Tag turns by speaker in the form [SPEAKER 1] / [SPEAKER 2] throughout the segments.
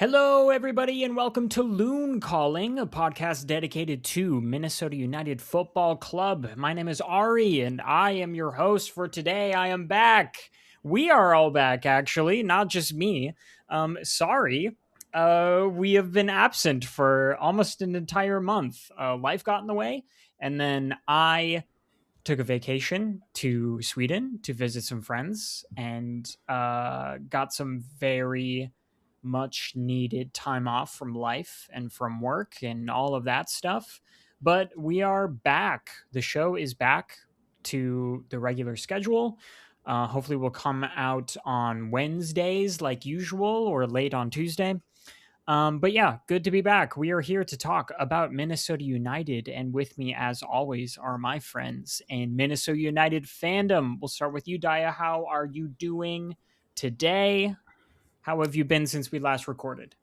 [SPEAKER 1] Hello, everybody, and welcome to Loon Calling, a podcast dedicated to Minnesota United Football Club. My name is Ari, and I am your host for today. I am back. We are all back, actually, not just me. Sorry, we have been absent for almost an entire month. Life got in the way, and then I took a vacation to Sweden to visit some friends and got some very much needed time off from life and from work and all of that stuff. But we are back. The show is back to the regular schedule. Hopefully, we'll come out on Wednesdays like usual or late on Tuesday. But yeah, good to be back. We are here to talk about Minnesota United, and with me, as always, are my friends in Minnesota United fandom. We'll start with you, Daya. How are you doing today? How have you been since we last recorded?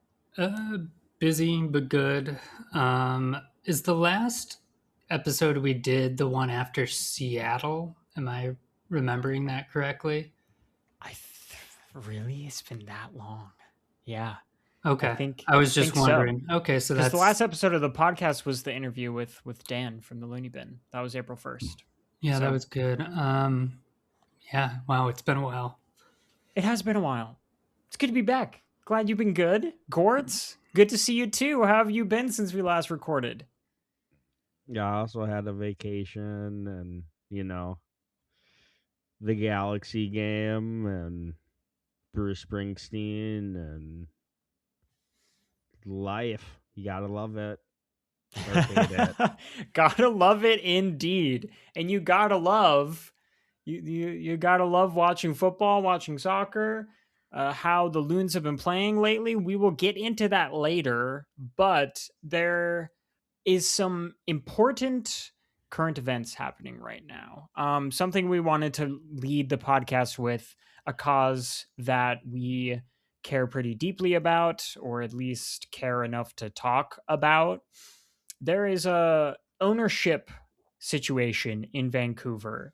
[SPEAKER 2] Busy but good. Is the last episode we did the one after Seattle? Am I remembering that correctly?
[SPEAKER 1] Really, it's been that long. Yeah,
[SPEAKER 2] Okay.
[SPEAKER 1] think
[SPEAKER 2] I was just
[SPEAKER 1] think so.
[SPEAKER 2] wondering. Okay, so
[SPEAKER 1] Because
[SPEAKER 2] that's
[SPEAKER 1] the last episode of the podcast was the interview with Dan from the Looney Bin. That was April 1st.
[SPEAKER 2] yeah, that
[SPEAKER 1] So
[SPEAKER 2] was good. Yeah, wow, it's been a while.
[SPEAKER 1] it has been a while. It's good to be back. Glad you've been good. Gorts, good to see you too. How have you been since we last recorded?
[SPEAKER 3] Yeah, I also had a vacation and, the Galaxy game and Bruce Springsteen and life. You gotta love it. Or hate it.
[SPEAKER 1] Gotta love it indeed. And you gotta love you gotta love watching football, watching soccer. How the Loons have been playing lately. We will get into that later, but there is some important current events happening right now. Something we wanted to lead the podcast with, a cause that we care pretty deeply about, or at least care enough to talk about. There is a ownership situation in Vancouver.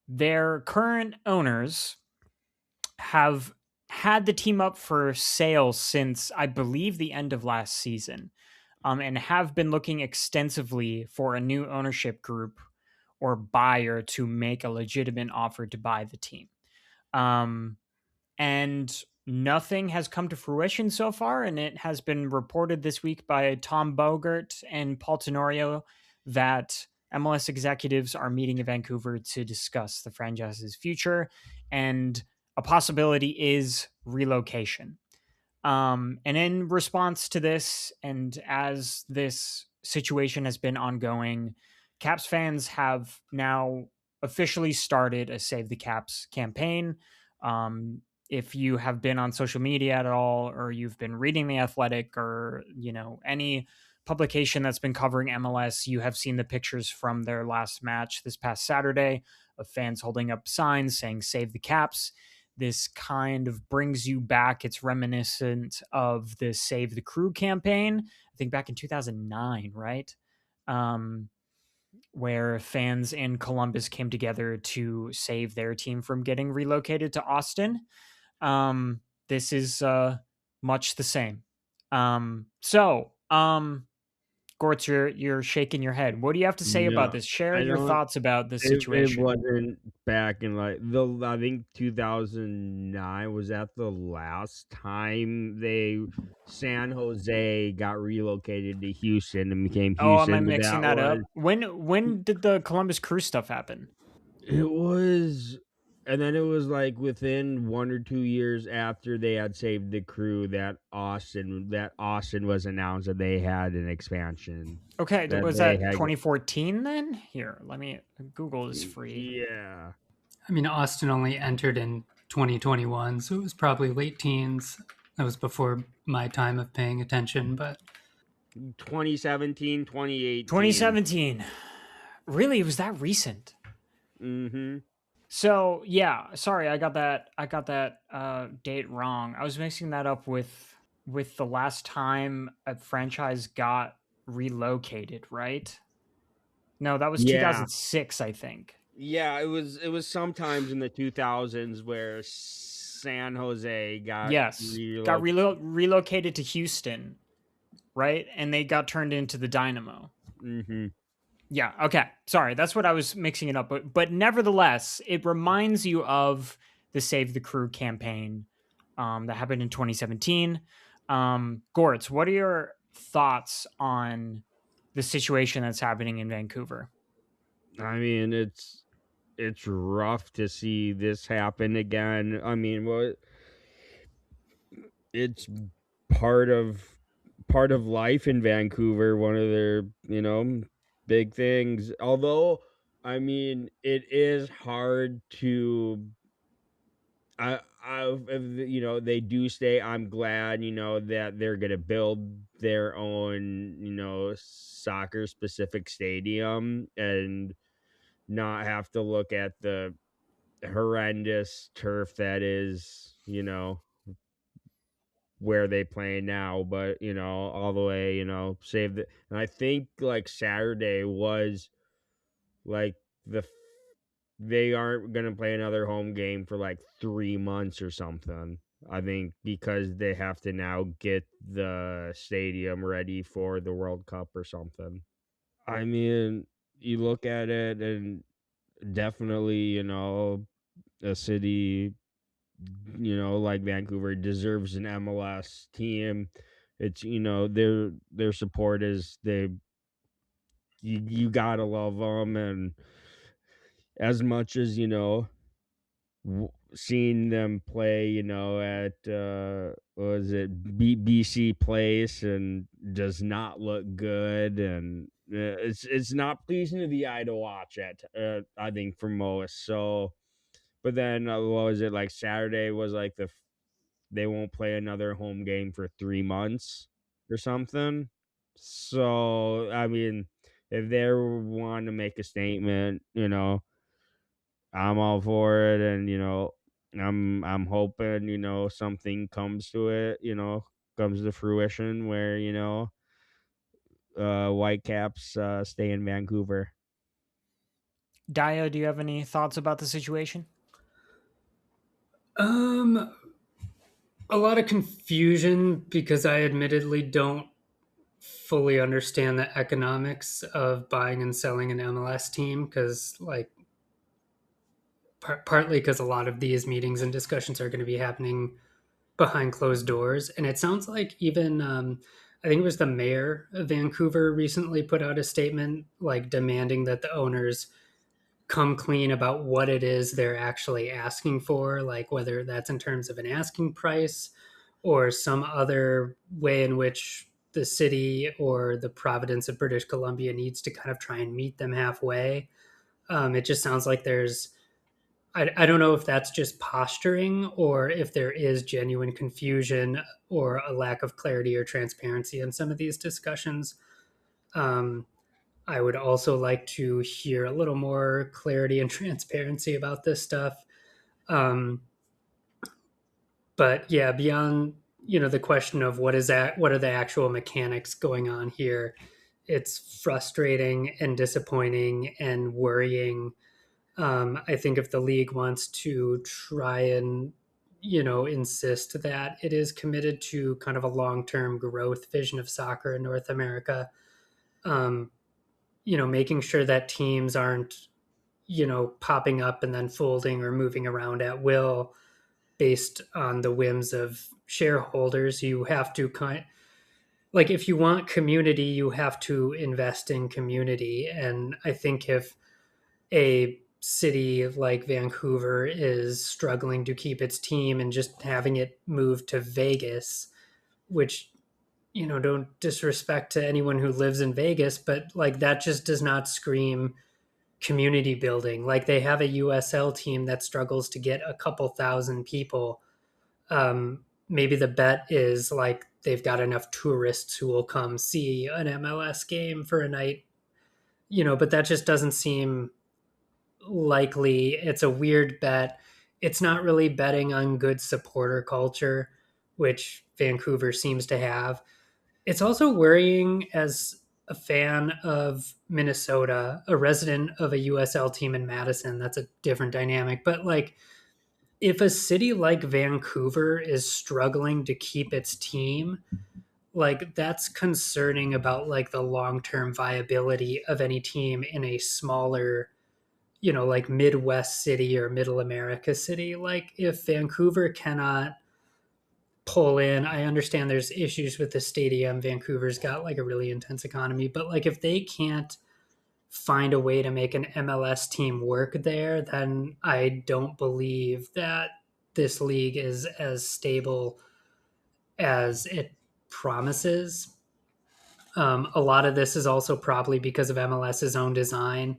[SPEAKER 1] Their current owners have had the team up for sale since, I believe, the end of last season, and have been looking extensively for a new ownership group or buyer to make a legitimate offer to buy the team. And nothing has come to fruition so far. And it has been reported this week by Tom Bogert and Paul Tenorio that MLS executives are meeting in Vancouver to discuss the franchise's future, and a possibility is relocation. And in response to this, and as this situation has been ongoing, Caps fans have now officially started a Save the Caps campaign. If you have been on social media at all, or you've been reading The Athletic, or any publication that's been covering MLS, you have seen the pictures from their last match this past Saturday of fans holding up signs saying "Save the Caps." This kind of brings you back. It's reminiscent of the Save the Crew campaign, I think back in 2009, right? Where fans in Columbus came together to save their team from getting relocated to Austin. This is much the same. Gorts, you're shaking your head. What do you have to say about
[SPEAKER 3] No,
[SPEAKER 1] this? Share
[SPEAKER 3] I
[SPEAKER 1] your
[SPEAKER 3] don't.
[SPEAKER 1] thoughts about this
[SPEAKER 3] It
[SPEAKER 1] situation.
[SPEAKER 3] wasn't back in I think 2009 was that the last time San Jose got relocated to Houston and became
[SPEAKER 1] Oh, am I
[SPEAKER 3] Houston. But
[SPEAKER 1] mixing that up? When did the Columbus Crew stuff happen?
[SPEAKER 3] it was, and then it was like within 1 or 2 years after they had saved the crew that Austin was announced that they had an expansion.
[SPEAKER 1] Okay,
[SPEAKER 3] That
[SPEAKER 1] was
[SPEAKER 3] they
[SPEAKER 1] that
[SPEAKER 3] had
[SPEAKER 1] 2014 then? Here, let me. Google is free.
[SPEAKER 3] Yeah.
[SPEAKER 2] I mean, Austin only entered in 2021, so it was probably late teens. That was before my time of paying attention, but
[SPEAKER 3] 2017, 2018.
[SPEAKER 1] 2017. Really, it was that recent?
[SPEAKER 3] Mm-hmm.
[SPEAKER 1] So yeah, sorry, I got that date wrong. I was mixing that up with the last time a franchise got relocated, right? No, that was
[SPEAKER 3] Yeah.
[SPEAKER 1] 2006, I think.
[SPEAKER 3] Yeah, it was sometimes in the 2000s where San Jose got
[SPEAKER 1] Yes, got relocated to Houston, right? And they got turned into the Dynamo.
[SPEAKER 3] Mm-hmm.
[SPEAKER 1] Yeah, okay. Sorry, that's what I was mixing it up. But nevertheless, it reminds you of the Save the Crew campaign that happened in 2017. Gorts, what are your thoughts on the situation that's happening in Vancouver?
[SPEAKER 3] I mean, it's rough to see this happen again. I mean, it's part of part of life in Vancouver, one of their, big things. Although, I mean, it is hard to if they do stay, I'm glad, that they're gonna build their own, soccer specific stadium and not have to look at the horrendous turf that is, where they play now, but all the way, save the and I think like Saturday was like the they aren't gonna play another home game for like 3 months or something. I think because they have to now get the stadium ready for the World Cup or something. I mean, you look at it and definitely, a city, like Vancouver deserves an MLS team. It's their support is you gotta love them, and as much as seeing them play, at what was it BC Place and does not look good, and it's not pleasing to the eye to watch at I think for most. So, but then what was it like Saturday was like they won't play another home game for 3 months or something. So I mean, if they want to make a statement, I'm all for it, and I'm hoping something comes to it, comes to fruition where Whitecaps stay in Vancouver.
[SPEAKER 1] Dio, do you have any thoughts about the situation?
[SPEAKER 2] A lot of confusion because I admittedly don't fully understand the economics of buying and selling an MLS team because, like, partly because a lot of these meetings and discussions are going to be happening behind closed doors. And it sounds like even, I think it was the mayor of Vancouver recently put out a statement like demanding that the owners come clean about what it is they're actually asking for, like whether that's in terms of an asking price or some other way in which the city or the province of British Columbia needs to kind of try and meet them halfway. It just sounds like I don't know if that's just posturing or if there is genuine confusion or a lack of clarity or transparency in some of these discussions. Um, I would also like to hear a little more clarity and transparency about this stuff. Um, but yeah, beyond the question of what are the actual mechanics going on here, it's frustrating and disappointing and worrying. I think if the league wants to try and insist that it is committed to kind of a long-term growth vision of soccer in North America, um, making sure that teams aren't popping up and then folding or moving around at will based on the whims of shareholders. You have to like, if you want community, you have to invest in community. And I think if a city like Vancouver is struggling to keep its team and just having it move to Vegas, which, don't disrespect to anyone who lives in Vegas, but like that just does not scream community building. Like, they have a USL team that struggles to get a couple thousand people. Maybe the bet is like they've got enough tourists who will come see an MLS game for a night, but that just doesn't seem likely. It's a weird bet. It's not really betting on good supporter culture, which Vancouver seems to have. It's also worrying as a fan of Minnesota, a resident of a USL team in Madison. That's a different dynamic. But like, if a city like Vancouver is struggling to keep its team, like that's concerning about like the long-term viability of any team in a smaller, like Midwest city or Middle America city. Like if Vancouver cannot pull in, I understand there's issues with the stadium. Vancouver's got like a really intense economy, but like if they can't find a way to make an MLS team work there, then I don't believe that this league is as stable as it promises. A lot of this is also probably because of MLS's own design.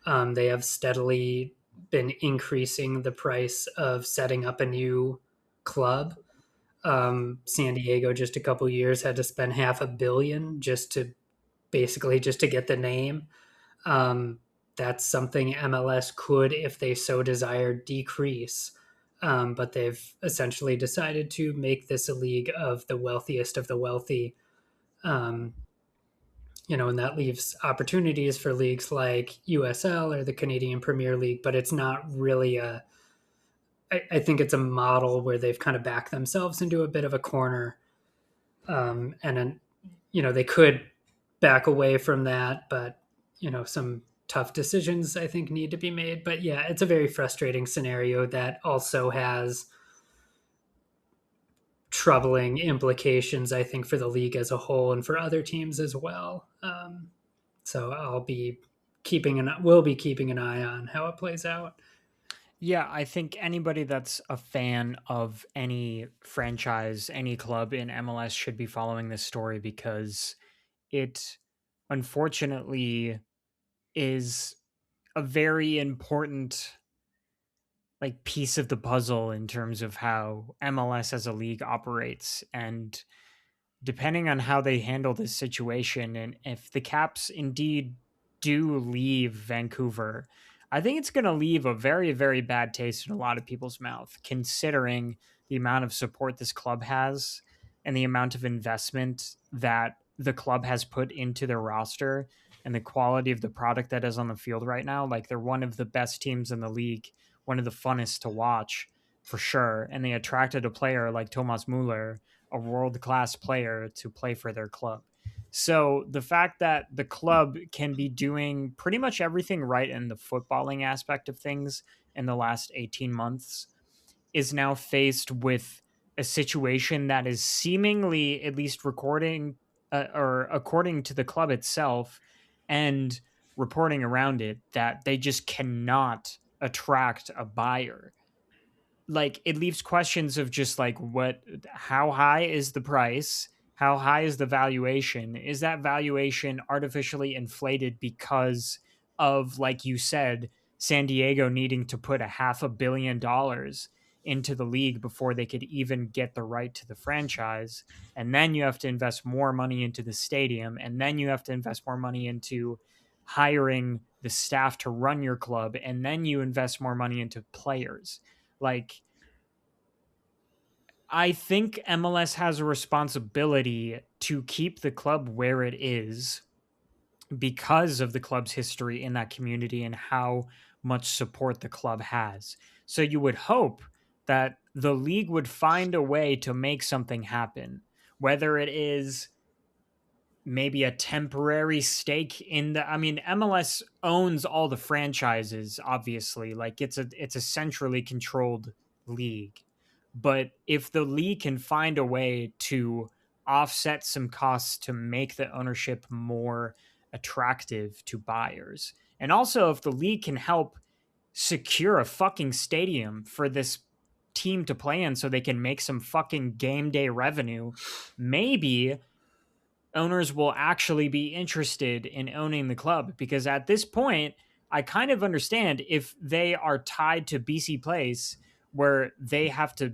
[SPEAKER 2] They have steadily been increasing the price of setting up a new club. San Diego just a couple years had to spend $500 million just to get the name. Um, that's something MLS could, if they so desire, decrease. But they've essentially decided to make this a league of the wealthiest of the wealthy. Um, and that leaves opportunities for leagues like USL or the Canadian Premier League, but it's not really I think it's a model where they've kind of backed themselves into a bit of a corner. And then, they could back away from that, but, some tough decisions I think need to be made. But yeah, it's a very frustrating scenario that also has troubling implications, I think, for the league as a whole and for other teams as well. So we'll be keeping an eye on how it plays out.
[SPEAKER 1] Yeah, I think anybody that's a fan of any franchise, any club in MLS should be following this story because it unfortunately is a very important like piece of the puzzle in terms of how MLS as a league operates. And depending on how they handle this situation and if the Caps indeed do leave Vancouver, I think it's going to leave a very, very bad taste in a lot of people's mouth, considering the amount of support this club has and the amount of investment that the club has put into their roster and the quality of the product that is on the field right now. Like they're one of the best teams in the league, one of the funnest to watch for sure. And they attracted a player like Thomas Muller, a world class player, to play for their club. So the fact that the club can be doing pretty much everything right in the footballing aspect of things in the last 18 months is now faced with a situation that is seemingly, at least recording or according to the club itself and reporting around it, that they just cannot attract a buyer. Like it leaves questions of just like how high is the price, how high is the valuation, is that valuation artificially inflated because of, like you said, San Diego needing to put $500 million into the league before they could even get the right to the franchise, and then you have to invest more money into the stadium, and then you have to invest more money into hiring the staff to run your club, and then you invest more money into players. Like, I think MLS has a responsibility to keep the club where it is because of the club's history in that community and how much support the club has. So you would hope that the league would find a way to make something happen, whether it is maybe a temporary stake in the, I mean, MLS owns all the franchises, obviously. Like it's a centrally controlled league. But if the league can find a way to offset some costs to make the ownership more attractive to buyers, and also if the league can help secure a fucking stadium for this team to play in so they can make some fucking game day revenue, maybe owners will actually be interested in owning the club. Because at this point, I kind of understand if they are tied to BC Place where they have to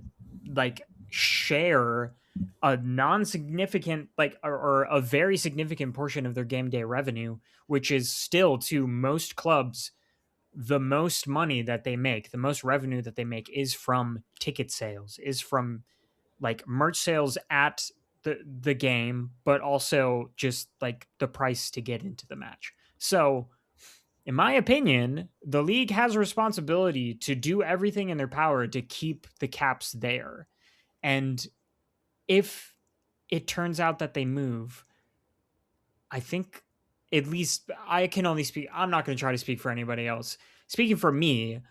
[SPEAKER 1] like share a non-significant or a very significant portion of their game day revenue, which is still to most clubs the most money that they make, the most revenue that they make is from ticket sales, is from like merch sales at the game, but also just like the price to get into the match. So in my opinion, the league has a responsibility to do everything in their power to keep the Caps there. And if it turns out that they move, I think, at least I can only speak, I'm not going to try to speak for anybody else. Speaking for me,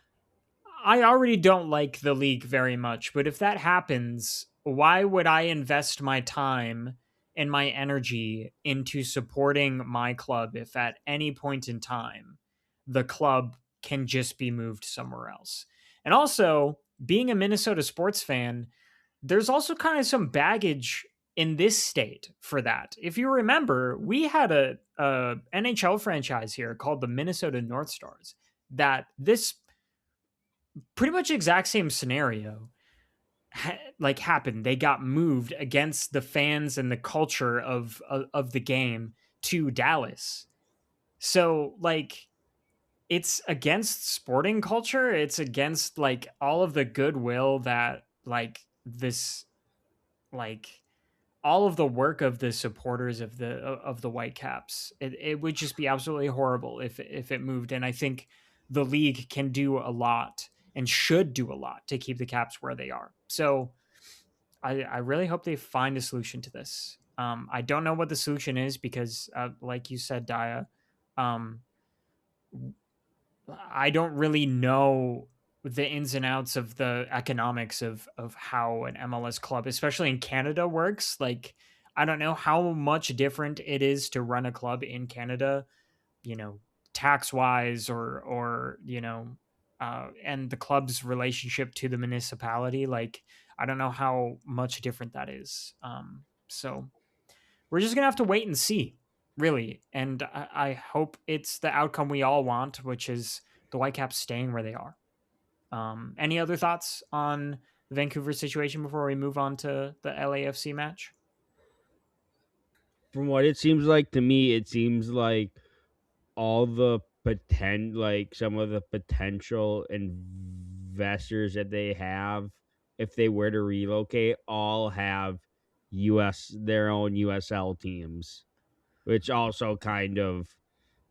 [SPEAKER 1] I already don't like the league very much, but if that happens, why would I invest my time and my energy into supporting my club if at any point in time the club can just be moved somewhere else? And also, being a Minnesota sports fan, there's also kind of some baggage in this state for that. If you remember, we had a NHL franchise here called the Minnesota North Stars that this pretty much exact same scenario happened. They got moved against the fans and the culture of the game to Dallas. So like it's against sporting culture. It's against like all of the goodwill that like this like all of the work of the supporters of the Whitecaps. It would just be absolutely horrible if it moved. And I think the league can do a lot and should do a lot to keep the Caps where they are. So I really hope they find a solution to this. I don't know what the solution is because, like you said, Daya, um, I don't really know the ins and outs of the economics of how an MLS club, especially in Canada, works. Like, I don't know how much different it is to run a club in Canada, tax wise or and the club's relationship to the municipality. Like, I don't know how much different that is. So we're just gonna have to wait and see, really. And I hope it's the outcome we all want, which is the Whitecaps staying where they are. Any other thoughts on the Vancouver situation before we move on to the LAFC match?
[SPEAKER 3] From what it seems like to me, it seems like all the some of the potential investors that they have, if they were to relocate, all have their own USL teams, which also kind of,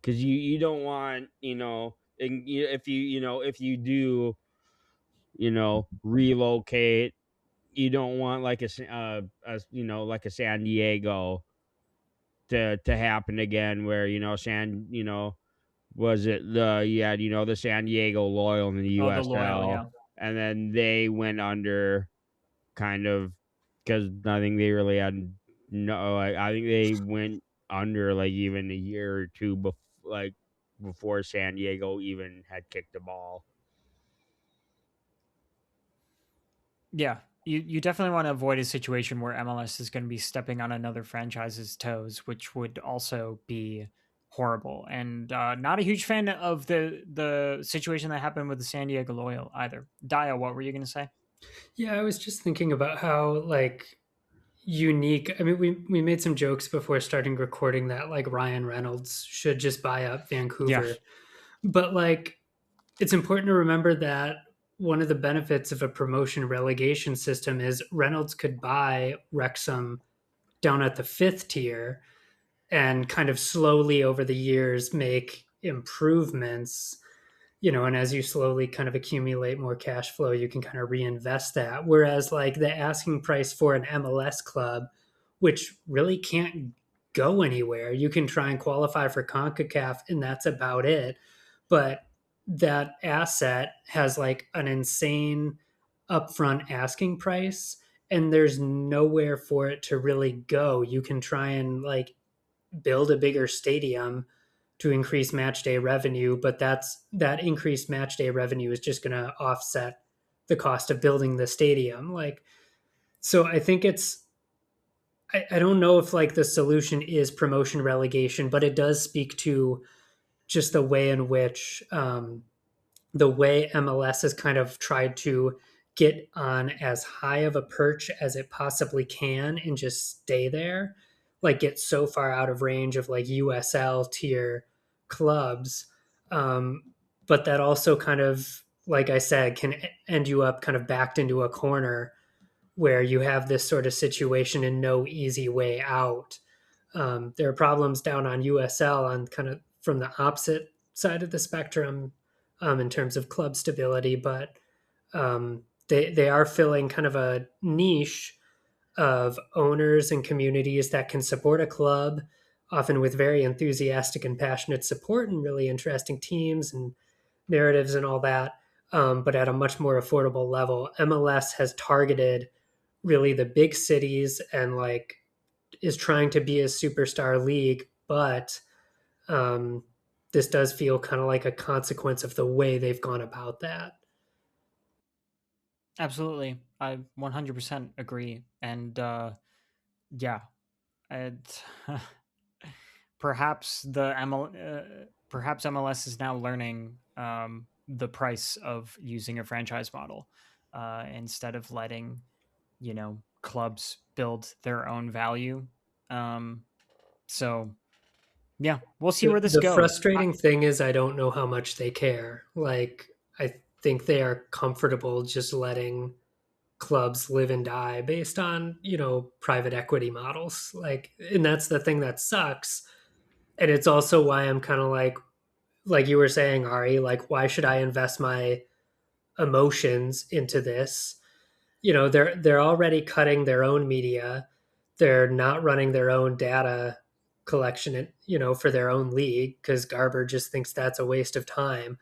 [SPEAKER 3] because you don't want, if you do, relocate, you don't want like like a San Diego to happen again, where was it the San Diego Loyal in the
[SPEAKER 1] Oh, the Loyal,
[SPEAKER 3] USL,
[SPEAKER 1] yeah.
[SPEAKER 3] and then they went under, kind of, because I think they really had no, like, I think they went under like even a year or two before San Diego even had kicked the ball.
[SPEAKER 1] Yeah, you definitely want to avoid a situation where MLS is going to be stepping on another franchise's toes, which would also be horrible. And not a huge fan of the situation that happened with the San Diego Loyal either. Daya, what were you going to say?
[SPEAKER 2] Yeah, I was just thinking about how like unique. I mean, we made some jokes before starting recording that like Ryan Reynolds should just buy up
[SPEAKER 1] Yeah.
[SPEAKER 2] Vancouver. But like it's important to remember that one of the benefits of a promotion relegation system is Reynolds could buy Wrexham down at the 5th tier and kind of slowly over the years make improvements, and as you slowly kind of accumulate more cash flow, you can kind of reinvest that. Whereas like the asking price for an MLS club, which really can't go anywhere, you can try and qualify for CONCACAF and that's about it. But that asset has like an insane upfront asking price and there's nowhere for it to really go. You can try and like build a bigger stadium to increase match day revenue, but that increased match day revenue is just going to offset the cost of building the stadium. Like, so I think I don't know if like the solution is promotion relegation, but it does speak to just the way in which the way MLS has kind of tried to get on as high of a perch as it possibly can and just stay there, like get so far out of range of like USL tier clubs. Um, but that also kind of, like I said, can end you up kind of backed into a corner where you have this sort of situation and no easy way out. There are problems down on USL on kind of from the opposite side of the spectrum in terms of club stability, but they are filling kind of a niche of owners and communities that can support a club, often with very enthusiastic and passionate support and really interesting teams and narratives and all that, but at a much more affordable level. MLS has targeted really the big cities and like is trying to be a superstar league, but this does feel kind of like a consequence of the way they've gone about that.
[SPEAKER 1] Absolutely. I 100% agree. And yeah, it, perhaps perhaps MLS is now learning the price of using a franchise model instead of letting, clubs build their own value. So yeah, we'll see where this
[SPEAKER 2] The
[SPEAKER 1] goes.
[SPEAKER 2] frustrating thing is I don't know how much they care. Like I think they are comfortable just letting clubs live and die based on, private equity models. Like, and that's the thing that sucks. And it's also why I'm kind of like you were saying, Ari, like why should I invest my emotions into this? They're already cutting their own media. They're not running their own data collection, for their own league because Garber just thinks that's a waste of time.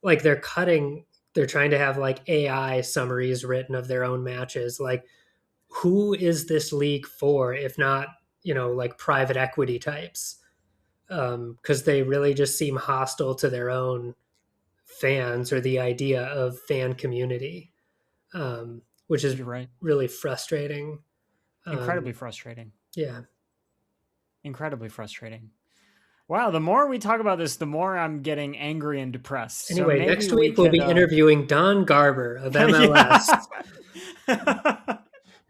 [SPEAKER 2] Like they're trying to have like AI summaries written of their own matches. Like who is this league for if not, like private equity types? Because they really just seem hostile to their own fans or the idea of fan community, which is
[SPEAKER 1] You're right.
[SPEAKER 2] really frustrating.
[SPEAKER 1] Incredibly frustrating.
[SPEAKER 2] Yeah.
[SPEAKER 1] Incredibly frustrating. Wow, the more we talk about this, the more I'm getting angry and depressed.
[SPEAKER 2] Anyway,
[SPEAKER 1] so
[SPEAKER 2] next week we'll be interviewing Don Garber of MLS.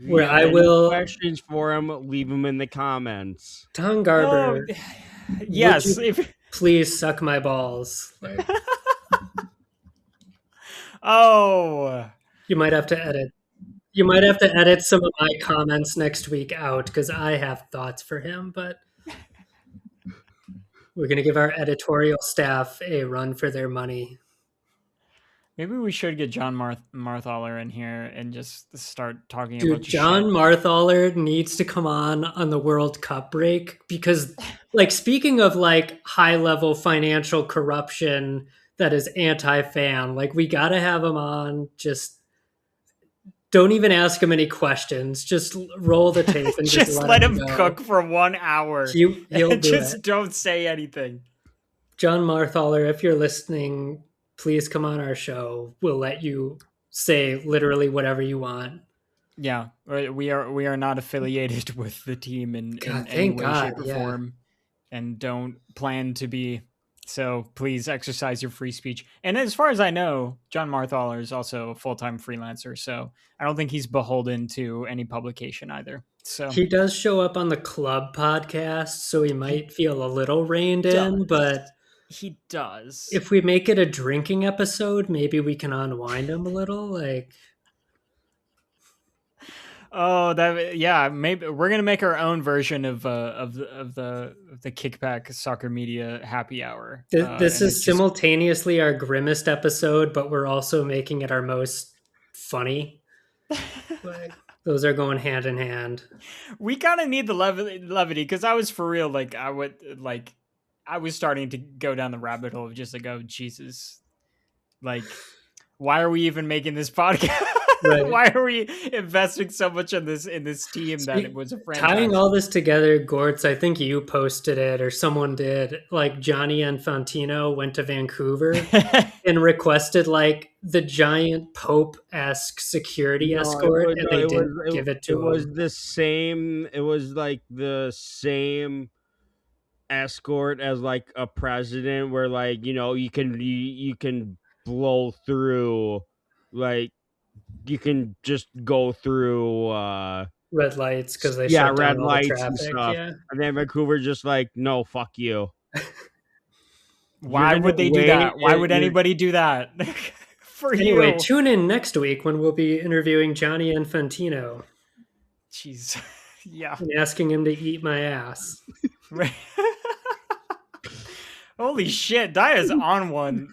[SPEAKER 2] Where I will
[SPEAKER 3] questions for him, leave them in the comments.
[SPEAKER 2] Don Garber.
[SPEAKER 1] Yes,
[SPEAKER 2] please suck my balls. Like, you might have to edit. You might have to edit some of my comments next week out because I have thoughts for him, but we're going to give our editorial staff a run for their money.
[SPEAKER 1] Maybe we should get John Marthaler in here and just start talking
[SPEAKER 2] about John
[SPEAKER 1] shit.
[SPEAKER 2] Marthaler needs to come on the World Cup break because, like, speaking of like high level financial corruption that is anti-fan, like we got to have him on. Just don't even ask him any questions. Just roll the tape and just let him
[SPEAKER 1] cook for 1 hour.
[SPEAKER 2] He'll
[SPEAKER 1] just don't say anything.
[SPEAKER 2] John Marthaler, if you're listening, please come on our show. We'll let you say literally whatever you want.
[SPEAKER 1] Yeah, we are not affiliated with the team in any way, shape, or form, and don't plan to be. So please exercise your free speech. And as far as I know, John Marthaler is also a full-time freelancer, so I don't think he's beholden to any publication either. So
[SPEAKER 2] he does show up on the club podcast, so he might feel a little reined in, but
[SPEAKER 1] he does.
[SPEAKER 2] If we make it a drinking episode, maybe we can unwind him a little. Like,
[SPEAKER 1] maybe we're gonna make our own version of the Kickback Soccer Media Happy Hour.
[SPEAKER 2] This is simultaneously our grimmest episode, but we're also making it our most funny. Like, those are going hand in hand.
[SPEAKER 1] We kind of need the levity because I was for real. Like I was starting to go down the rabbit hole of just like, oh Jesus, like why are we even making this podcast? Right. Why are we investing so much in this team that it was a franchise?
[SPEAKER 2] Tying all this together, Gorts, I think you posted it or someone did. Like Gianni Infantino went to Vancouver and requested like the giant Pope-esque security escort, and they didn't give it to him.
[SPEAKER 3] It was the same. It was like the same escort as like a president, where like you can blow through like. You can just go through
[SPEAKER 2] red lights because they shut down all the traffic,
[SPEAKER 3] and stuff. Yeah. And then Vancouver just like, no, fuck you.
[SPEAKER 1] Why would they do that? Why would anybody do that?
[SPEAKER 2] Anyway, tune in next week when we'll be interviewing Gianni Infantino.
[SPEAKER 1] Jeez. Yeah.
[SPEAKER 2] And asking him to eat my ass.
[SPEAKER 1] Holy shit, Daya's on one.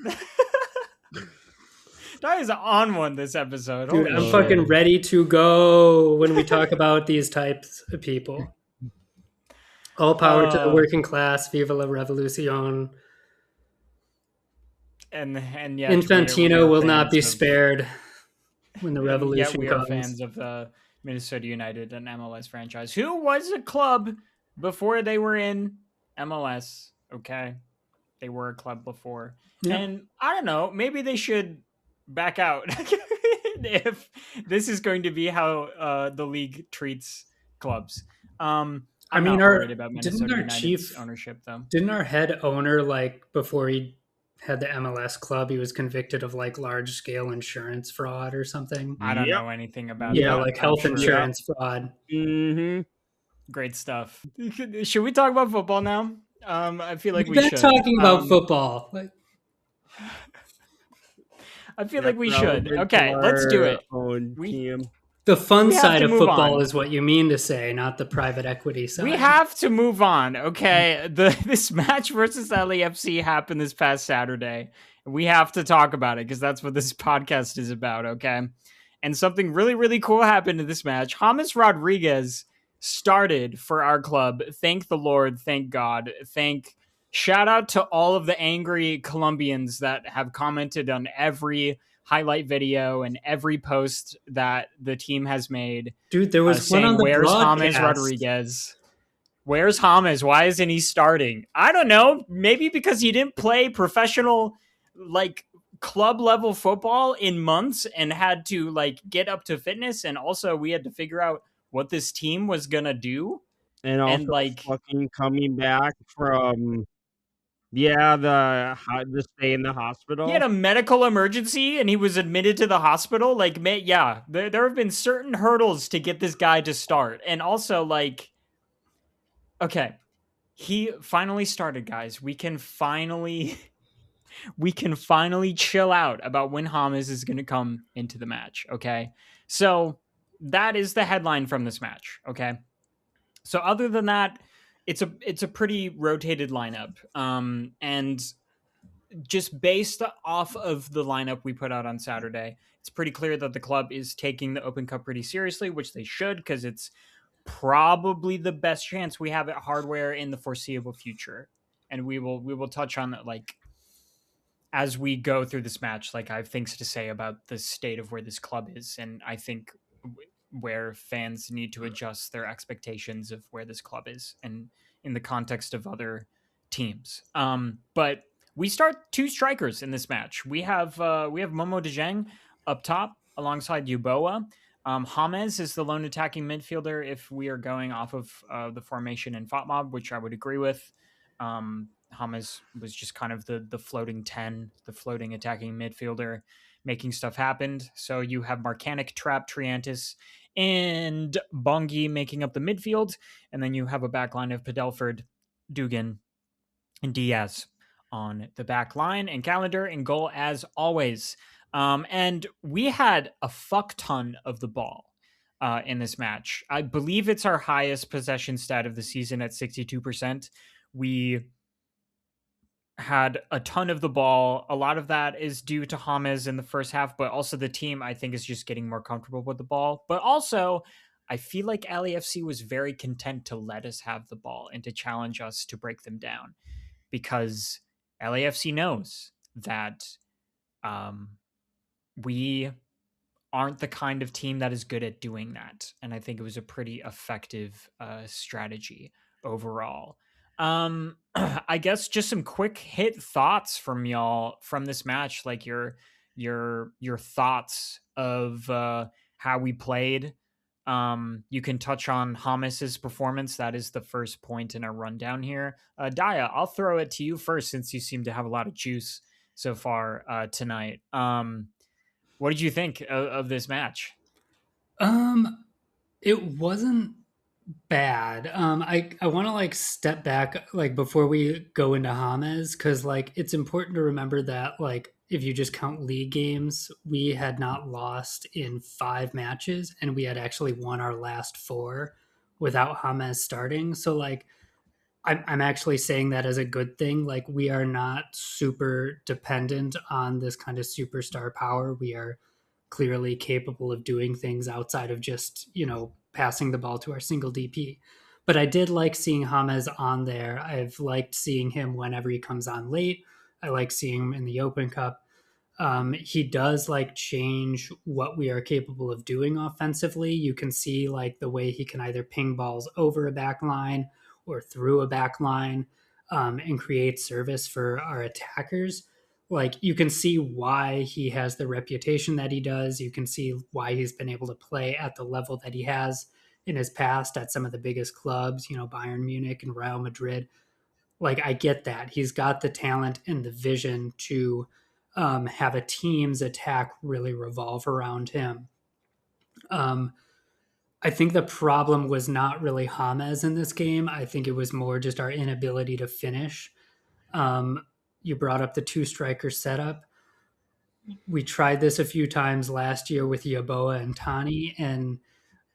[SPEAKER 1] Daya's on one this episode.
[SPEAKER 2] Dude,
[SPEAKER 1] Holy
[SPEAKER 2] I'm
[SPEAKER 1] shit.
[SPEAKER 2] fucking ready to go when we talk about these types of people. All power to the working class. Viva la revolucion.
[SPEAKER 1] And yet
[SPEAKER 2] Infantino
[SPEAKER 1] we are
[SPEAKER 2] will not be
[SPEAKER 1] fans of,
[SPEAKER 2] spared when the
[SPEAKER 1] and yet
[SPEAKER 2] revolution
[SPEAKER 1] we are
[SPEAKER 2] comes.
[SPEAKER 1] fans of the Minnesota United, an MLS franchise, who was a club before they were in MLS. Okay, they were a club before,
[SPEAKER 2] Yeah.
[SPEAKER 1] and I don't know, maybe they should back out if this is going to be how the league treats clubs. I'm not worried about Minnesota United's ownership, though.
[SPEAKER 2] Didn't our head owner, like, before he had the MLS club, he was convicted of like large scale insurance fraud or something?
[SPEAKER 1] I don't know anything about
[SPEAKER 2] yeah,
[SPEAKER 1] that.
[SPEAKER 2] like health insurance fraud.
[SPEAKER 3] Mm-hmm.
[SPEAKER 1] Great stuff. Should we talk about football now? I feel like
[SPEAKER 2] We've
[SPEAKER 1] we
[SPEAKER 2] been
[SPEAKER 1] should.
[SPEAKER 2] talking about football. Like,
[SPEAKER 1] I feel like we should. Okay, let's do it.
[SPEAKER 2] The fun side of football
[SPEAKER 1] on.
[SPEAKER 2] is what you mean to say, not the private equity side.
[SPEAKER 1] We have to move on. Okay, this match versus LAFC happened this past Saturday. We have to talk about it because that's what this podcast is about. Okay, and something really, really cool happened in this match. James Rodriguez started for our club. Thank the Lord. Thank God. Shout out to all of the angry Colombians that have commented on every highlight video and every post that the team has made.
[SPEAKER 2] Dude, there was one on the
[SPEAKER 1] where's
[SPEAKER 2] broadcast.
[SPEAKER 1] James Rodriguez? Where's James? Why isn't he starting? I don't know. Maybe because he didn't play professional, like, club level football in months and had to, like, get up to fitness. And also we had to figure out what this team was going to do.
[SPEAKER 3] And also
[SPEAKER 1] like
[SPEAKER 3] fucking coming back from... Yeah, the stay in the hospital.
[SPEAKER 1] He had a medical emergency and he was admitted to the hospital. Like, yeah, there have been certain hurdles to get this guy to start. And also, like, okay, he finally started, guys. We can finally chill out about when James is going to come into the match. Okay, so that is the headline from this match. Okay, so other than that, it's a pretty rotated lineup. And just based off of the lineup we put out on Saturday, it's pretty clear that the club is taking the Open Cup pretty seriously, which they should, because it's probably the best chance we have at hardware in the foreseeable future. And we will touch on that, like, as we go through this match. Like, I have things to say about the state of where this club is, and I think where fans need to adjust their expectations of where this club is and in the context of other teams. But we start two strikers in this match. We have Momo Dejang up top alongside Yuboa. James is the lone attacking midfielder if we are going off of the formation in FOTMOB, which I would agree with. James was just kind of the floating 10, the floating attacking midfielder, making stuff happen. So you have Marcanic, Trapp, Triantis, and Bongi making up the midfield. And then you have a back line of Padelford, Dugan, and Diaz on the back line, and Calendar in goal as always. And we had a fuck ton of the ball in this match. I believe it's our highest possession stat of the season at 62%. We had a ton of the ball. A lot of that is due to James in the first half, but also the team, I think, is just getting more comfortable with the ball. But also, I feel like LAFC was very content to let us have the ball and to challenge us to break them down, because LAFC knows that we aren't the kind of team that is good at doing that. And I think it was a pretty effective strategy overall. I guess just some quick hit thoughts from y'all from this match, like your thoughts of how we played. You can touch on James's performance. That is the first point in our rundown here. Daya, I'll throw it to you first, since you seem to have a lot of juice so far tonight. What did you think of this match?
[SPEAKER 2] It wasn't bad. I want to, like, step back, like, before we go into James, because, like, it's important to remember that, like, if you just count league games, we had not lost in 5 matches, and we had actually won our last 4 without James starting. So, like, I'm actually saying that as a good thing. Like, we are not super dependent on this kind of superstar power. We are clearly capable of doing things outside of just, passing the ball to our single DP. But I did like seeing James on there. I've liked seeing him whenever he comes on late. I like seeing him in the Open Cup. He does like change what we are capable of doing offensively. You can see like the way he can either ping balls over a back line or through a back line, and create service for our attackers. Like, you can see why he has the reputation that he does. You can see why he's been able to play at the level that he has in his past at some of the biggest clubs, Bayern Munich and Real Madrid. Like, I get that he's got the talent and the vision to have a team's attack really revolve around him. Um, I think the problem was not really James in this game. I think it was more just our inability to finish. You brought up the two striker setup. We tried this a few times last year with Yaboa and Tani, and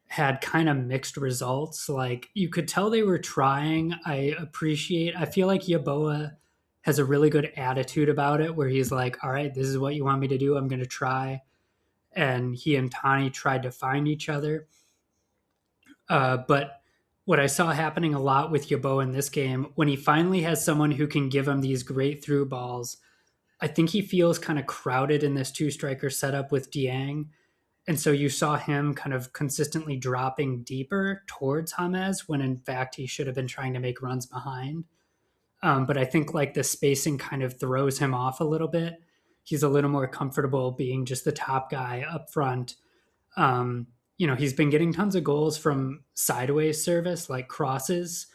[SPEAKER 2] had kind of mixed results. Like, you could tell they were trying. I feel like Yaboa has a really good attitude about it where he's like, all right, this is what you want me to do. I'm going to try. And he and Tani tried to find each other. But what I saw happening a lot with Yaboa in this game, when he finally has someone who can give him these great through balls, I think he feels kind of crowded in this two striker setup with Dieng. And so you saw him kind of consistently dropping deeper towards James when in fact he should have been trying to make runs behind. But I think like the spacing kind of throws him off a little bit. He's a little more comfortable being just the top guy up front. He's been getting tons of goals from sideways service, like crosses.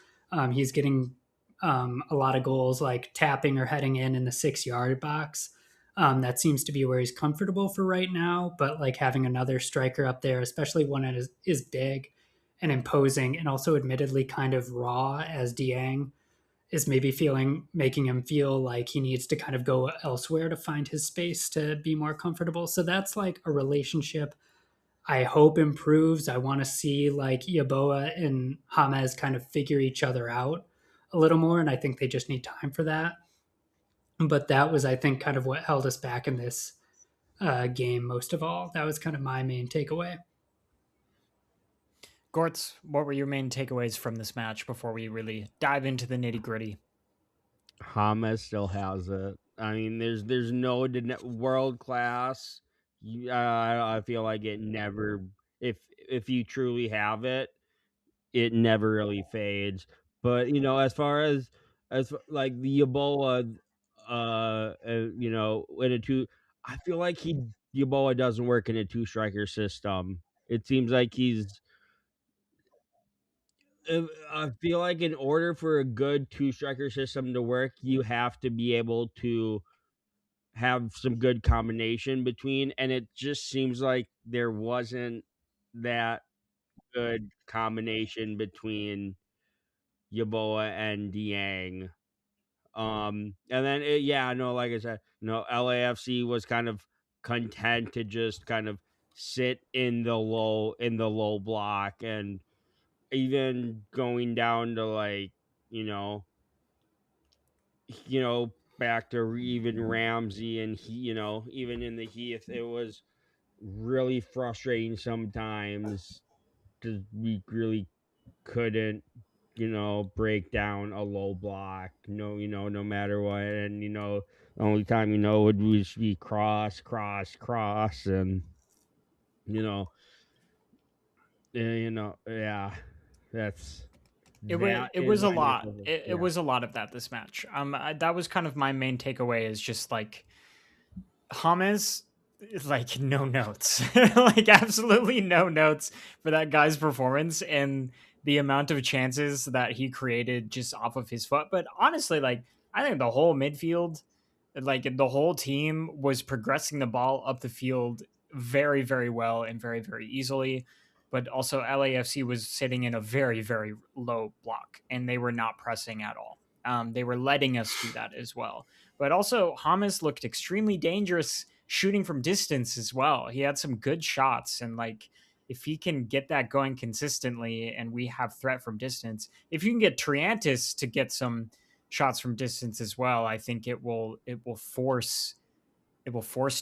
[SPEAKER 2] He's getting a lot of goals like tapping or heading in the 6 yard box. That seems to be where he's comfortable for right now. But like having another striker up there, especially one that is big and imposing and also admittedly kind of raw as Dieng, is maybe making him feel like he needs to kind of go elsewhere to find his space to be more comfortable. So that's like a relationship I hope improves. I want to see like Yaboa and James kind of figure each other out a little more, and I think they just need time for that. But that was, I think, kind of what held us back in this game most of all. That was kind of my main takeaway.
[SPEAKER 1] Gorts, what were your main takeaways from this match before we really dive into the nitty gritty?
[SPEAKER 3] James still has it. I mean, there's no world class. I feel like it never. If you truly have it, it never really fades. But as far as like the Ebola, in a two, I feel like Ebola doesn't work in a two striker system. It seems like I feel like in order for a good two striker system to work, you have to be able to have some good combination between, and it just seems like there wasn't that good combination between Yaboa and Dieng. And then like I said, LAFC was kind of content to just kind of sit in the low block, and even going down to like you know back to even Ramsey, and even in the Heath, it was really frustrating sometimes because we really couldn't break down a low block, no matter what. And, the only time, would just be cross, and, you know, yeah, that's, that
[SPEAKER 1] It
[SPEAKER 3] is,
[SPEAKER 1] was a
[SPEAKER 3] I guess,
[SPEAKER 1] lot. It was a lot of that this match. That was kind of my main takeaway is just like James, like no notes, like absolutely no notes for that guy's performance and the amount of chances that he created just off of his foot. But honestly, like I think the whole midfield, like the whole team was progressing the ball up the field very, very well and very, very easily. But also LAFC was sitting in a very, very low block and they were not pressing at all. They were letting us do that as well. But also, James looked extremely dangerous shooting from distance as well. He had some good shots, and like if he can get that going consistently and we have threat from distance, if you can get Triantis to get some shots from distance as well, I think it will force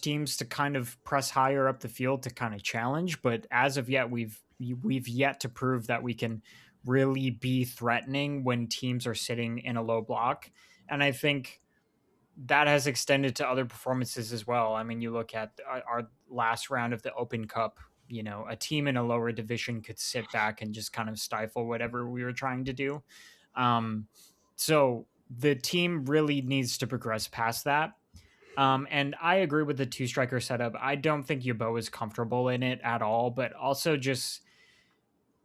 [SPEAKER 1] teams to kind of press higher up the field to kind of challenge. But as of yet, we've yet to prove that we can really be threatening when teams are sitting in a low block. And I think that has extended to other performances as well. I mean, you look at our last round of the Open Cup, a team in a lower division could sit back and just kind of stifle whatever we were trying to do. So the team really needs to progress past that. And I agree with the two striker setup. I don't think Yabo is comfortable in it at all, but also just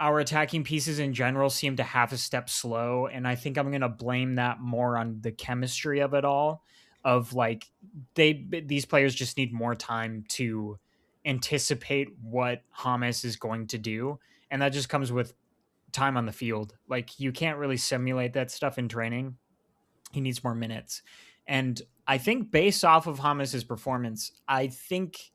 [SPEAKER 1] our attacking pieces in general seem to half a step slow. And I think I'm going to blame that more on the chemistry of it all. Of like, these players just need more time to anticipate what James is going to do. And that just comes with time on the field. Like, you can't really simulate that stuff in training. He needs more minutes. And I think based off of James's performance, I think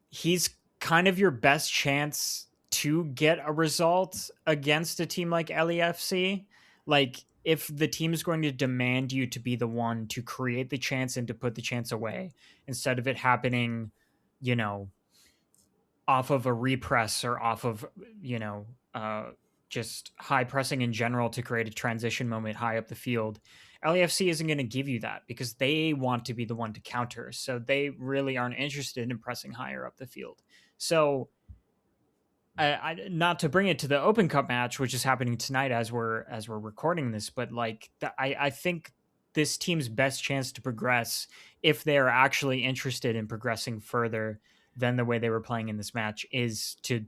[SPEAKER 1] he's kind of your best chance to get a result against a team like LAFC. Like, if the team is going to demand you to be the one to create the chance and to put the chance away instead of it happening, off of a repress or off of, just high pressing in general to create a transition moment high up the field, LAFC isn't going to give you that because they want to be the one to counter. So they really aren't interested in pressing higher up the field. So not to bring it to the Open Cup match, which is happening tonight as we're recording this, but like I think this team's best chance to progress, if they're actually interested in progressing further than the way they were playing in this match, is to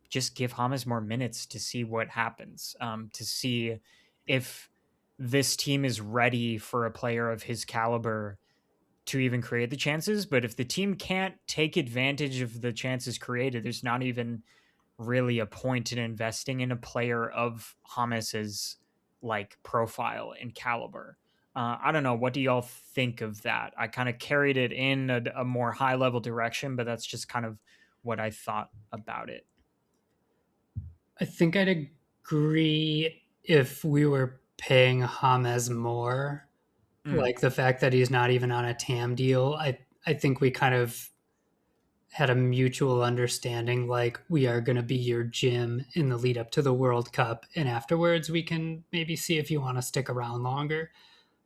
[SPEAKER 1] just give James more minutes to see what happens, to see if this team is ready for a player of his caliber to even create the chances. But if the team can't take advantage of the chances created, there's not even really a point in investing in a player of James's like profile and caliber. I don't know. What do y'all think of that? I kind of carried it in a more high level direction, but that's just kind of what I thought about it.
[SPEAKER 2] I think I'd agree if we were paying James more. Like the fact that he's not even on a TAM deal, I think we kind of had a mutual understanding, like we are going to be your gym in the lead up to the World Cup, and afterwards we can maybe see if you want to stick around longer.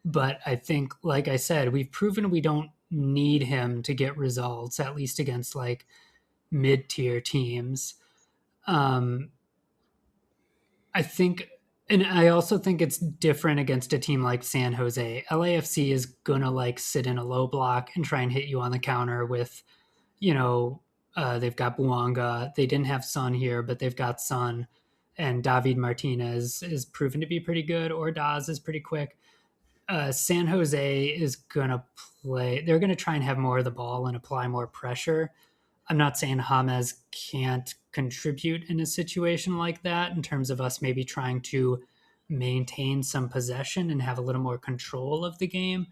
[SPEAKER 2] But I think, like I said, we've proven we don't need him to get results, at least against like mid-tier teams. I think, and I also think it's different against a team like San Jose. LAFC is gonna like sit in a low block and try and hit you on the counter with, they've got Buanga. They didn't have Son here, but they've got Son, and David Martinez is proven to be pretty good. Ordaz is pretty quick. San Jose is gonna play. They're gonna try and have more of the ball and apply more pressure. I'm not saying James can't contribute in a situation like that in terms of us maybe trying to maintain some possession and have a little more control of the game,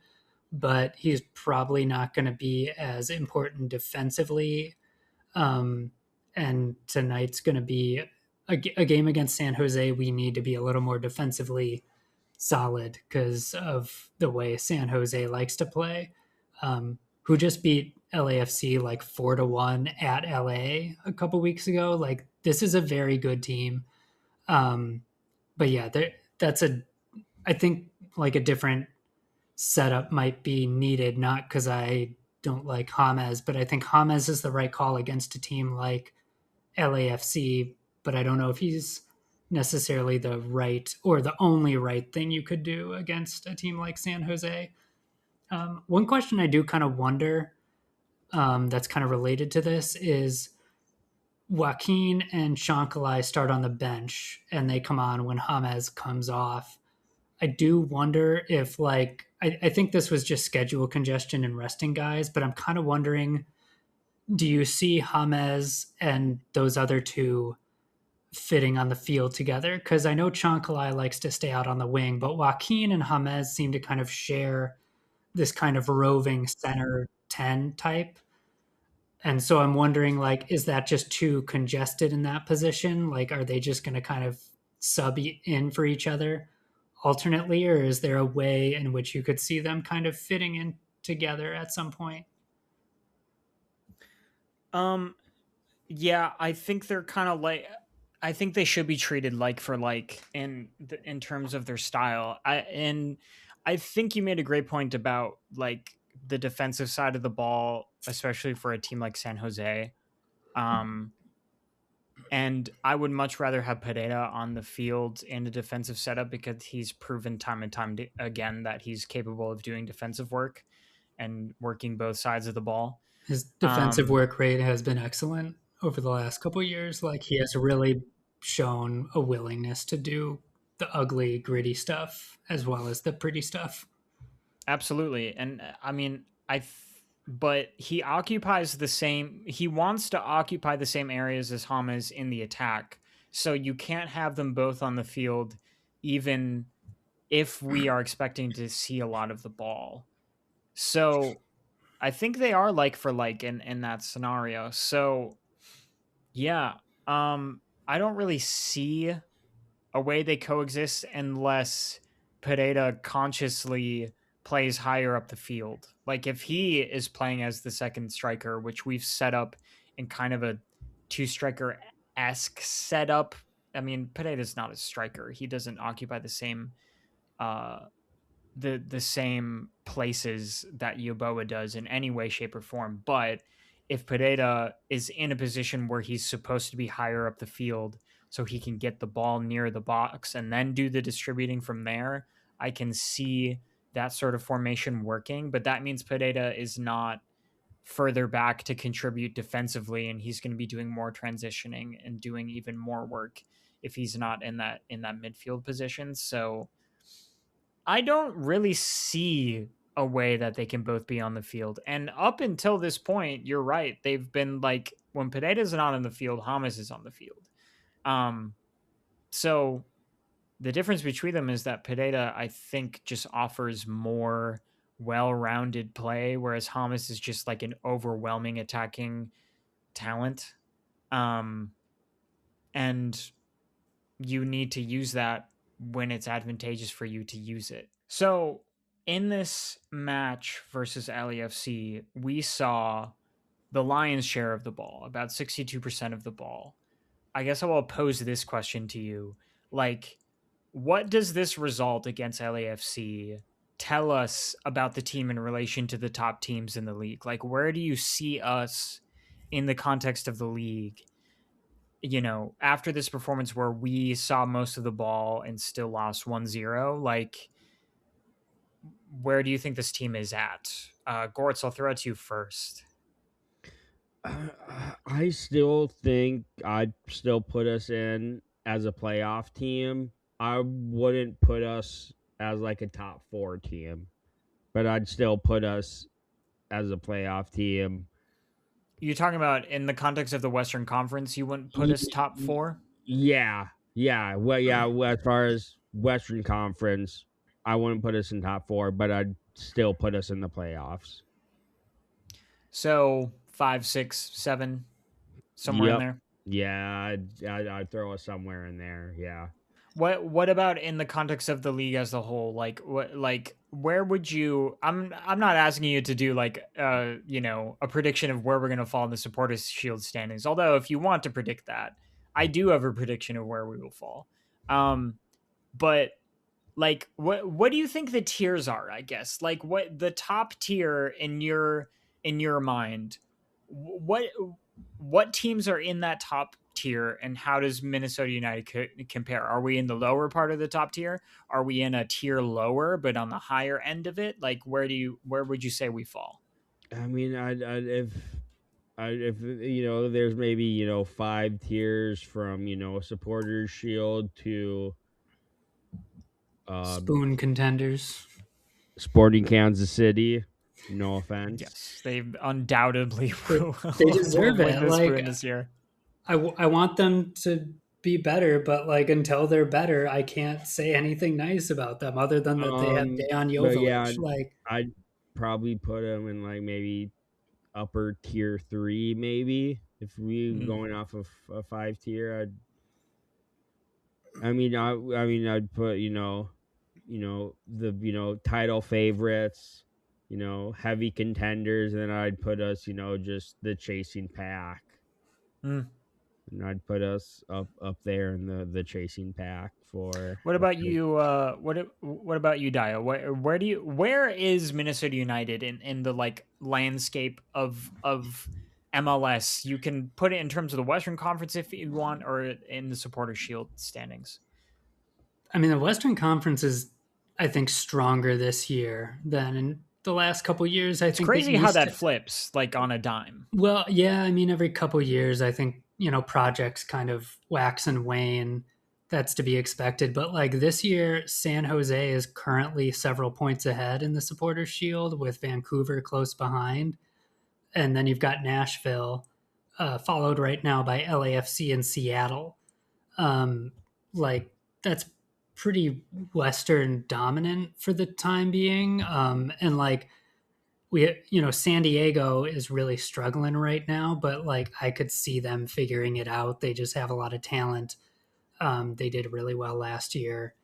[SPEAKER 2] but he's probably not going to be as important defensively. And tonight's going to be a game against San Jose. We need to be a little more defensively solid because of the way San Jose likes to play, who just beat LAFC like 4-1 at LA a couple weeks ago. Like, this is a very good team. But yeah, I think like a different setup might be needed, not because I don't like James, but I think James is the right call against a team like LAFC, but I don't know if he's necessarily the right or the only right thing you could do against a team like San Jose. One question I do kind of wonder, that's kind of related to this, is Joaquin and Shankali start on the bench and they come on when James comes off. I do wonder if, like, I think this was just schedule congestion and resting guys, but I'm kind of wondering, do you see James and those other two fitting on the field together? Because I know Shankali likes to stay out on the wing, but Joaquin and James seem to kind of share this kind of roving center 10 type. And so I'm wondering, like, is that just too congested in that position? Like, are they just going to kind of sub in for each other alternately, or is there a way in which you could see them kind of fitting in together at some point?
[SPEAKER 1] Um, yeah, I think they're kind of like. I think they should be treated like for like in terms of their style. I think you made a great point about like the defensive side of the ball, especially for a team like San Jose. Um, and I would much rather have Pereira on the field in a defensive setup because he's proven time and time again that he's capable of doing defensive work and working both sides of the ball.
[SPEAKER 2] His defensive
[SPEAKER 1] Um,
[SPEAKER 2] work rate has been excellent over the last couple of years. Like, he has really shown a willingness to do the ugly, gritty stuff as well as the pretty stuff.
[SPEAKER 1] Absolutely. And I mean, but he occupies the same, he wants to occupy the same areas as Hamas in the attack. So you can't have them both on the field, even if we are expecting to see a lot of the ball. So I think they are like for like in that scenario. So yeah, I don't really see a way they coexist unless Pereira consciously plays higher up the field. Like if he is playing as the second striker, which we've set up in kind of a two striker esque setup. I mean, Pereira's not a striker. He doesn't occupy the same uh the same places that Yoboa does in any way, shape, or form. But if Pereira is in a position where he's supposed to be higher up the field so he can get the ball near the box and then do the distributing from there, I can see that sort of formation working. But that means Pereira is not further back to contribute defensively, and he's going to be doing more transitioning and doing even more work if he's not in that midfield position. So I don't really see a way that they can both be on the field. And up until this point, you're right. They've been like when Pineda's not on the field, Hamas is on the field. Um, so the difference between them is that Pineda, I think, just offers more well-rounded play, whereas Hamas is just like an overwhelming attacking talent. Um, and you need to use that when it's advantageous for you to use it. So in this match versus LAFC, we saw the lion's share of the ball, about 62% of the ball. I guess I will pose this question to you. Like, what does this result against LAFC tell us about the team in relation to the top teams in the league? Like, where do you see us in the context of the league? You know, after this performance where we saw most of the ball and still lost 1-0, like, where do you think this team is at? Gorts, I'll throw it to you first.
[SPEAKER 3] I still think I'd still put us in as a playoff team. I wouldn't put us as like a top 4 team, but I'd still put us as a playoff team.
[SPEAKER 1] You're talking about in the context of the Western Conference, you wouldn't put us top 4?
[SPEAKER 3] Yeah, yeah. Well, yeah. Well, as far as Western Conference, I wouldn't put us in top 4, but I'd still put us in the playoffs.
[SPEAKER 1] So 5, 6, 7, somewhere in
[SPEAKER 3] Yep.
[SPEAKER 1] there.
[SPEAKER 3] Yeah, I'd throw us somewhere in there. Yeah.
[SPEAKER 1] What about in the context of the league as a whole? Where would you I'm not asking you to do like a prediction of where we're going to fall in the supporters shield standings. Although if you want to predict that, I do have a prediction of where we will fall. But like what do you think the tiers are, I guess? Like what the top tier in your mind, what what teams are in that top tier and how does Minnesota United compare? Are we in the lower part of the top tier? Are we in a tier lower but on the higher end of it? Like where would you say we fall?
[SPEAKER 3] I mean, if there's maybe 5 tiers from supporters shield to uh
[SPEAKER 2] Spoon contenders.
[SPEAKER 3] Sporting Kansas City. No offense.
[SPEAKER 1] Yes, they undoubtedly
[SPEAKER 2] They,
[SPEAKER 1] will,
[SPEAKER 2] they
[SPEAKER 1] will
[SPEAKER 2] deserve
[SPEAKER 1] win
[SPEAKER 2] it.
[SPEAKER 1] this
[SPEAKER 2] Like,
[SPEAKER 1] spoon this year.
[SPEAKER 2] I want them to be better, but like until they're better, I can't say anything nice about them other than that they have Dejan
[SPEAKER 3] But yeah,
[SPEAKER 2] Jovovic. Like,
[SPEAKER 3] I'd probably put them in like maybe upper tier 3, maybe. If we going off of a 5 tier, I'd put, the title favorites, heavy contenders, and then I'd put us, just the chasing pack. And I'd put us up there in the chasing pack for.
[SPEAKER 1] What about you? What about you, Dio? Where is Minnesota United in the like landscape of MLS? You can put it in terms of the Western Conference if you want, or in the Supporter Shield standings.
[SPEAKER 2] I mean, the Western Conference is, I think, stronger this year than in the last couple years.
[SPEAKER 1] It's crazy how that flips, like on a dime.
[SPEAKER 2] Well, yeah, I mean, every couple years, I think, projects kind of wax and wane. That's to be expected. But like this year, San Jose is currently several points ahead in the Supporters Shield, with Vancouver close behind. And then you've got Nashville, followed right now by LAFC and Seattle. Like that's pretty Western dominant for the time being. And like San Diego is really struggling right now, but like I could see them figuring it out. They just have a lot of talent. They did really well last year.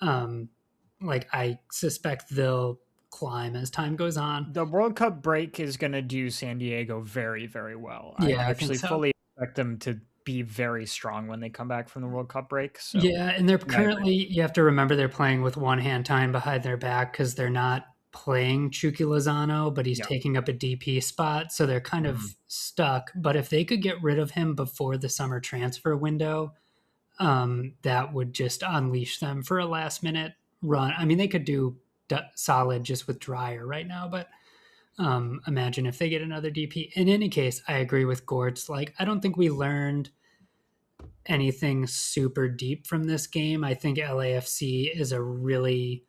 [SPEAKER 2] Like I suspect they'll climb as time goes on.
[SPEAKER 1] The World Cup break is going to do San Diego very, very well.
[SPEAKER 2] Yeah,
[SPEAKER 1] I actually fully expect them to be very strong when they come back from the World Cup break. So
[SPEAKER 2] yeah, and they're currently, you have to remember, they're playing with one hand tied behind their back because they're not playing Chucky Lozano, but he's taking up a DP spot, so they're kind of stuck. But if they could get rid of him before the summer transfer window, that would just unleash them for a last minute run. I mean, they could do solid just with Dreyer right now, but imagine if they get another DP. In any case, I agree with Gorts. Like, I don't think we learned anything super deep from this game. I think LAFC is a really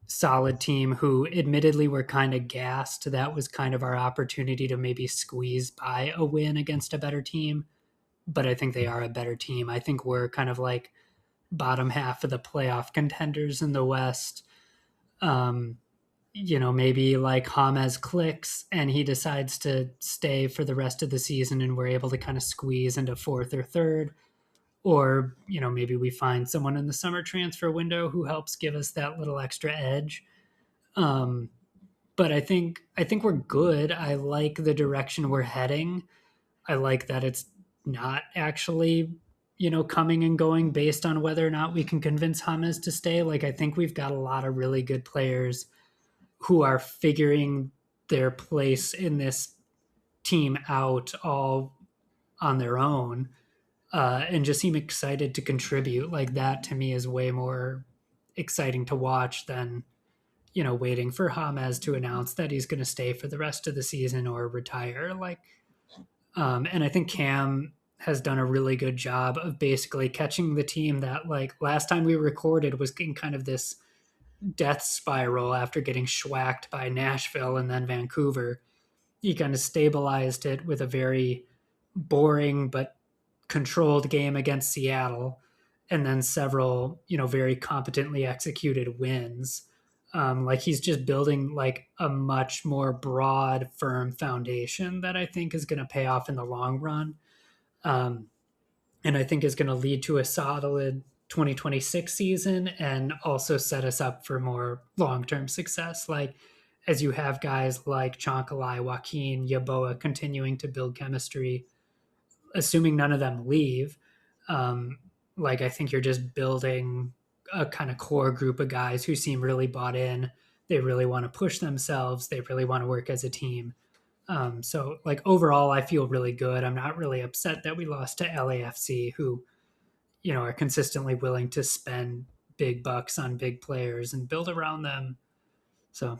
[SPEAKER 2] solid team who admittedly were kind of gassed. That was kind of our opportunity to maybe squeeze by a win against a better team. But I think they are a better team. I think we're kind of like bottom half of the playoff contenders in the West. Maybe like James clicks and he decides to stay for the rest of the season and we're able to kind of squeeze into fourth or third. Or, maybe we find someone in the summer transfer window who helps give us that little extra edge. But I think we're good. I like the direction we're heading. I like that it's not actually, coming and going based on whether or not we can convince James to stay. Like, I think we've got a lot of really good players who are figuring their place in this team out all on their own. And just seem excited to contribute. Like, that to me is way more exciting to watch than, waiting for James to announce that he's going to stay for the rest of the season or retire. Like, and I think Cam has done a really good job of basically catching the team that, like, last time we recorded was in kind of this death spiral after getting schwacked by Nashville and then Vancouver. He kind of stabilized it with a very boring but controlled game against Seattle, and then several, very competently executed wins. Like, he's just building like a much more broad, firm foundation that I think is going to pay off in the long run. And I think is going to lead to a solid 2026 season and also set us up for more long-term success. Like, as you have guys like Chonkalai, Joaquin, Yaboa continuing to build chemistry, assuming none of them leave, I think you're just building a kind of core group of guys who seem really bought in. They really want to push themselves. They really want to work as a team. So like overall, I feel really good. I'm not really upset that we lost to LAFC, who, are consistently willing to spend big bucks on big players and build around them. So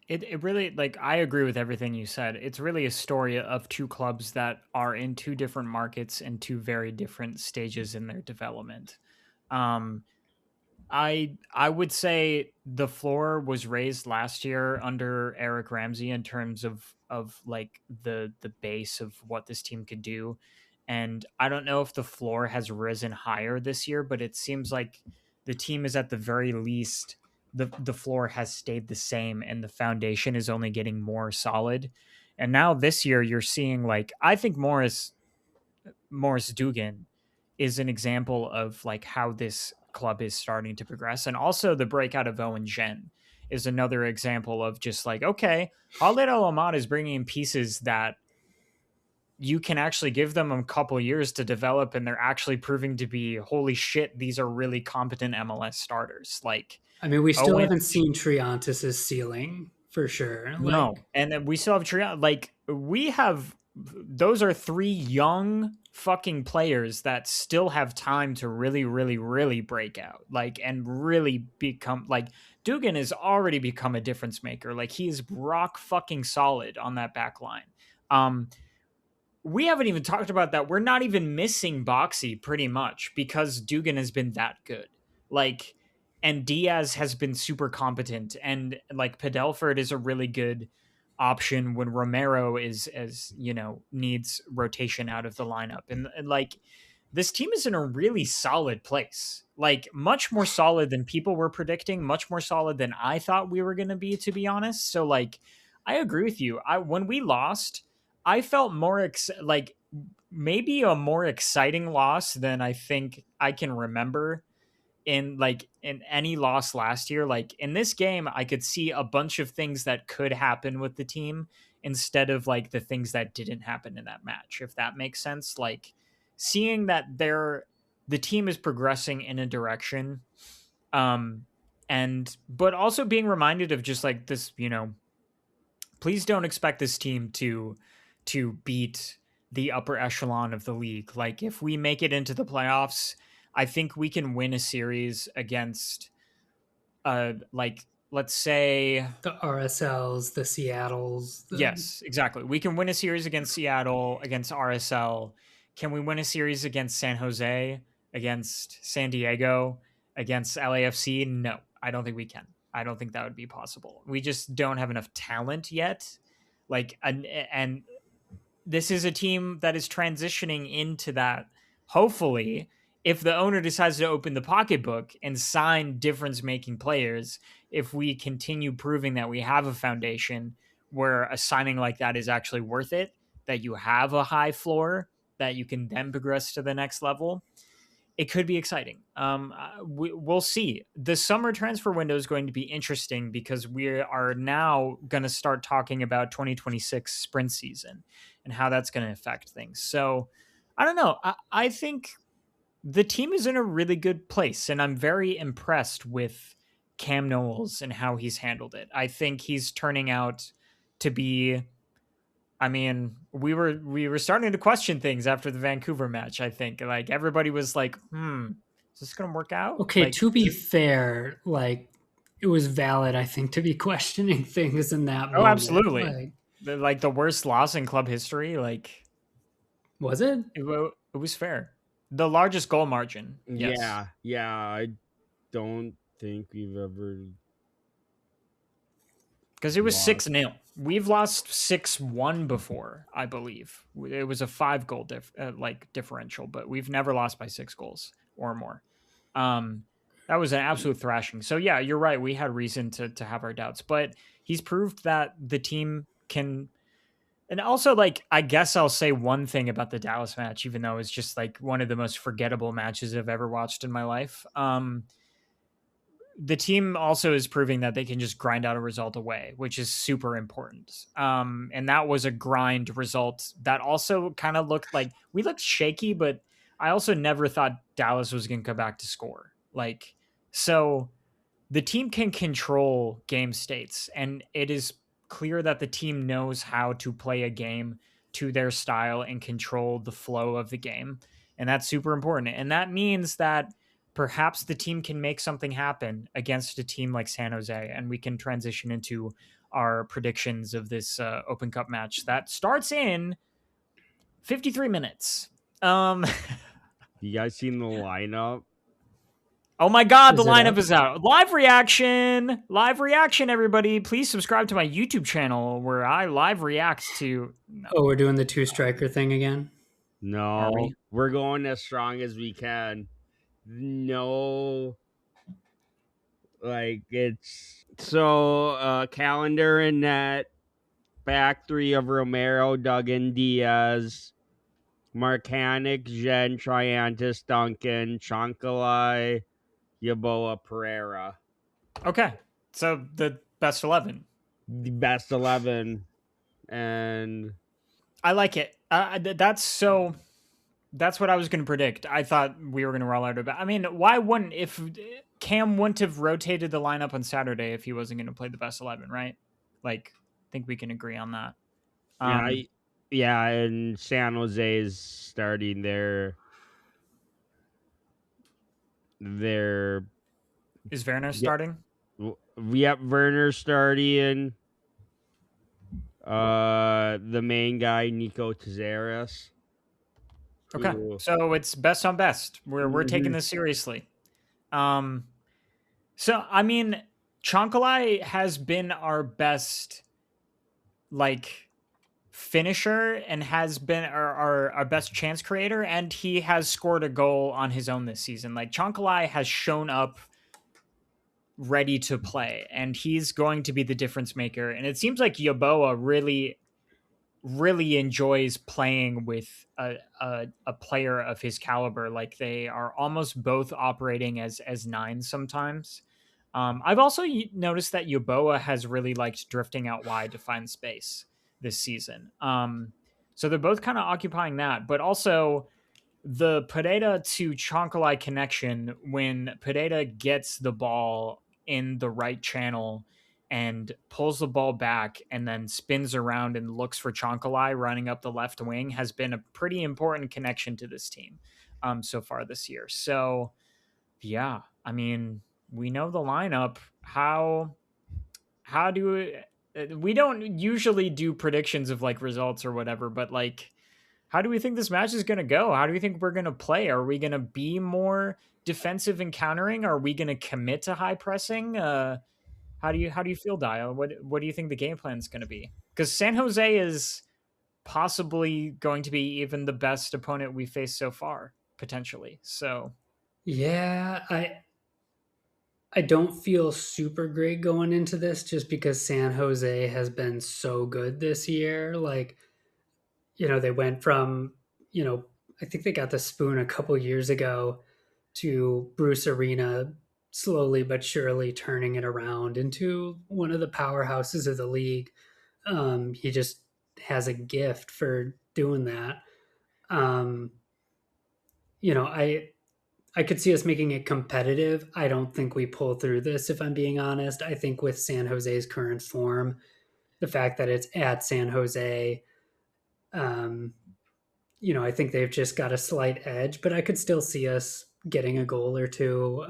[SPEAKER 1] it really, like, I agree with everything you said. It's really a story of two clubs that are in two different markets and two very different stages in their development. I would say the floor was raised last year under Eric Ramsey in terms of like the base of what this team could do. And I don't know if the floor has risen higher this year, but it seems like the team is at the very least the floor has stayed the same and the foundation is only getting more solid. And now this year you're seeing like I think Morris Dugan is an example of like how this club is starting to progress. And also the breakout of Owen Jen is another example of just like, okay, Khalid El Ahmad is bringing in pieces that you can actually give them a couple years to develop, and they're actually proving to be, holy shit, these are really competent MLS starters. Like,
[SPEAKER 2] I mean, we still
[SPEAKER 1] Owen,
[SPEAKER 2] haven't seen Triantis's ceiling for sure.
[SPEAKER 1] no. And then we still have Trion. Like, we have, those are three young fucking players that still have time to really, really, really break out. Like, and really become, like, Dugan has already become a difference maker. Like, he is rock fucking solid on that back line. We haven't even talked about that. We're not even missing Boxy pretty much because Dugan has been that good. Like, and Diaz has been super competent, and like Padelford is a really good option when Romero is, as you know, needs rotation out of the lineup. And like this team is in a really solid place. Like much more solid than people were predicting, much more solid than I thought we were going to be honest. So like I agree with you. When we lost, I felt more like maybe a more exciting loss than I think I can remember in any loss last year. Like in this game, I could see a bunch of things that could happen with the team instead of like the things that didn't happen in that match, if that makes sense. Like seeing that the team is progressing in a direction, and but also being reminded of just like this, you know, please don't expect this team to beat the upper echelon of the league. Like if we make it into the playoffs, I think we can win a series against like let's say
[SPEAKER 2] The RSLs, the Seattles.
[SPEAKER 1] yes, exactly. We can win a series against Seattle, against RSL. Can we win a series against San Jose, against San Diego, against LAFC? No, I don't think we can. I don't think that would be possible. We just don't have enough talent yet. Like and this is a team that is transitioning into that. Hopefully, if the owner decides to open the pocketbook and sign difference making players, if we continue proving that we have a foundation where a signing like that is actually worth it, that you have a high floor, that you can then progress to the next level, it could be exciting. We'll see. The summer transfer window is going to be interesting because we are now going to start talking about 2026 sprint season and how that's going to affect things. So I don't know. I think the team is in a really good place, and I'm very impressed with Cam Knowles and how he's handled it. I think he's turning out to be, I mean, we were starting to question things after the Vancouver match. I think like everybody was like, is this going to work out?"
[SPEAKER 2] Okay,
[SPEAKER 1] Like,
[SPEAKER 2] to be fair, like it was valid, I think, to be questioning things in that
[SPEAKER 1] oh,
[SPEAKER 2] moment.
[SPEAKER 1] absolutely, like the worst loss in club history. Like,
[SPEAKER 2] Was it?
[SPEAKER 1] it was fair. The largest goal margin. Yes,
[SPEAKER 3] Yeah. I don't think we've ever
[SPEAKER 1] because it was
[SPEAKER 3] lost.
[SPEAKER 1] 6-0. We've lost 6-1 before, I believe. It was a 5-goal differential, but we've never lost by 6 goals or more. That was an absolute thrashing. So yeah, you're right. We had reason to have our doubts, but he's proved that the team can. And also, like, I guess I'll say one thing about the Dallas match, even though it's just like one of the most forgettable matches I've ever watched in my life. The team also is proving that they can just grind out a result away, which is super important. And that was a grind result that also kind of looked like we looked shaky, but I also never thought Dallas was going to come back to score. Like, so the team can control game states, and it is clear that the team knows how to play a game to their style and control the flow of the game. And that's super important. And that means that perhaps the team can make something happen against a team like San Jose, and we can transition into our predictions of this Open Cup match that starts in 53 minutes.
[SPEAKER 3] You guys seen the lineup?
[SPEAKER 1] Oh my God, the
[SPEAKER 2] Is it
[SPEAKER 1] lineup
[SPEAKER 2] up?
[SPEAKER 1] is out. Live reaction. Live reaction, everybody. Please subscribe to my YouTube channel where I live react to. No,
[SPEAKER 2] Oh, we're doing the two striker thing again.
[SPEAKER 1] are
[SPEAKER 3] No,
[SPEAKER 1] we?
[SPEAKER 3] we're going as strong as we can. No, like it's so calendar in net. back three of Romero, Duggan, Diaz, Marcanic, Jen, Triantis, Duncan, Chonkalai, Yaboa, Pereira.
[SPEAKER 1] Okay, so the best 11.
[SPEAKER 3] The best 11. And
[SPEAKER 1] I like it. That's what I was going to predict. I thought we were going to roll out about. I mean, why wouldn't if Cam wouldn't have rotated the lineup on Saturday if he wasn't going to play the best 11, right? Like, I think we can agree on that.
[SPEAKER 3] yeah, and San Jose is starting their
[SPEAKER 1] Is Werner starting?
[SPEAKER 3] Yep, Werner's starting. The main guy, Nico Tazares.
[SPEAKER 1] Okay, so it's best on best. We're taking
[SPEAKER 3] Mhm.
[SPEAKER 1] this seriously. So I mean, Chonkalai has been our best like finisher and has been our best chance creator, and he has scored a goal on his own this season. Like Chonkalai has shown up ready to play, and he's going to be the difference maker. And it seems like Yaboa really enjoys playing with a player of his caliber. Like they are almost both operating as nines sometimes. I've also noticed that Yaboa has really liked drifting out wide to find space this season. So they're both kind of occupying that, but also the Pereira to Chonkalai connection, when Pereira gets the ball in the right channel and pulls the ball back and then spins around and looks for Chonkalai running up the left wing, has been a pretty important connection to this team so far this year. So, yeah, I mean, we know the lineup. How do we don't usually do predictions of like results or whatever, but like how do we think this match is going to go? How do we think we're going to play? Are we going to be more defensive and countering? Are we going to commit to high pressing? How do you feel, Dial? What do you think the game plan is going to be? Because San Jose is possibly going to be even the best opponent we faced so far, potentially. So
[SPEAKER 2] Yeah, I don't feel super great going into this just because San Jose has been so good this year. Like, they went from, I think they got the spoon a couple years ago to Bruce Arena, slowly but surely turning it around into one of the powerhouses of the league. He just has a gift for doing that. Um, I could see us making it competitive. I don't think we pull through this, if I'm being honest. I think with San Jose's current form, the fact that it's at San Jose, um, I think they've just got a slight edge, but I could still see us getting a goal or two.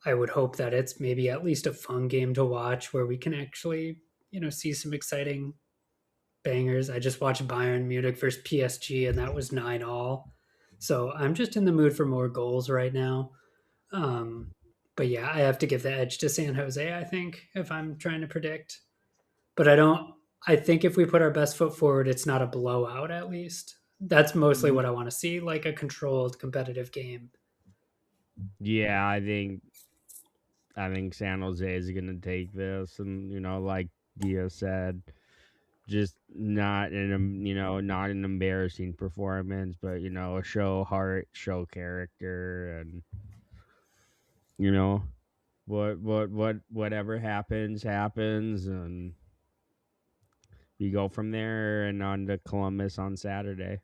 [SPEAKER 2] I would hope that it's maybe at least a fun game to watch where we can actually, see some exciting bangers. I just watched Bayern Munich versus PSG, and that was 9-all. So I'm just in the mood for more goals right now. But yeah, I have to give the edge to San Jose, I think, if I'm trying to predict. But I think if we put our best foot forward, it's not a blowout at least. That's mostly what I want to see, like a controlled competitive game.
[SPEAKER 3] Yeah, I think San Jose is going to take this, and like Dia said, just not an embarrassing performance, but show heart, show character, and whatever happens, and we go from there and on to Columbus on Saturday.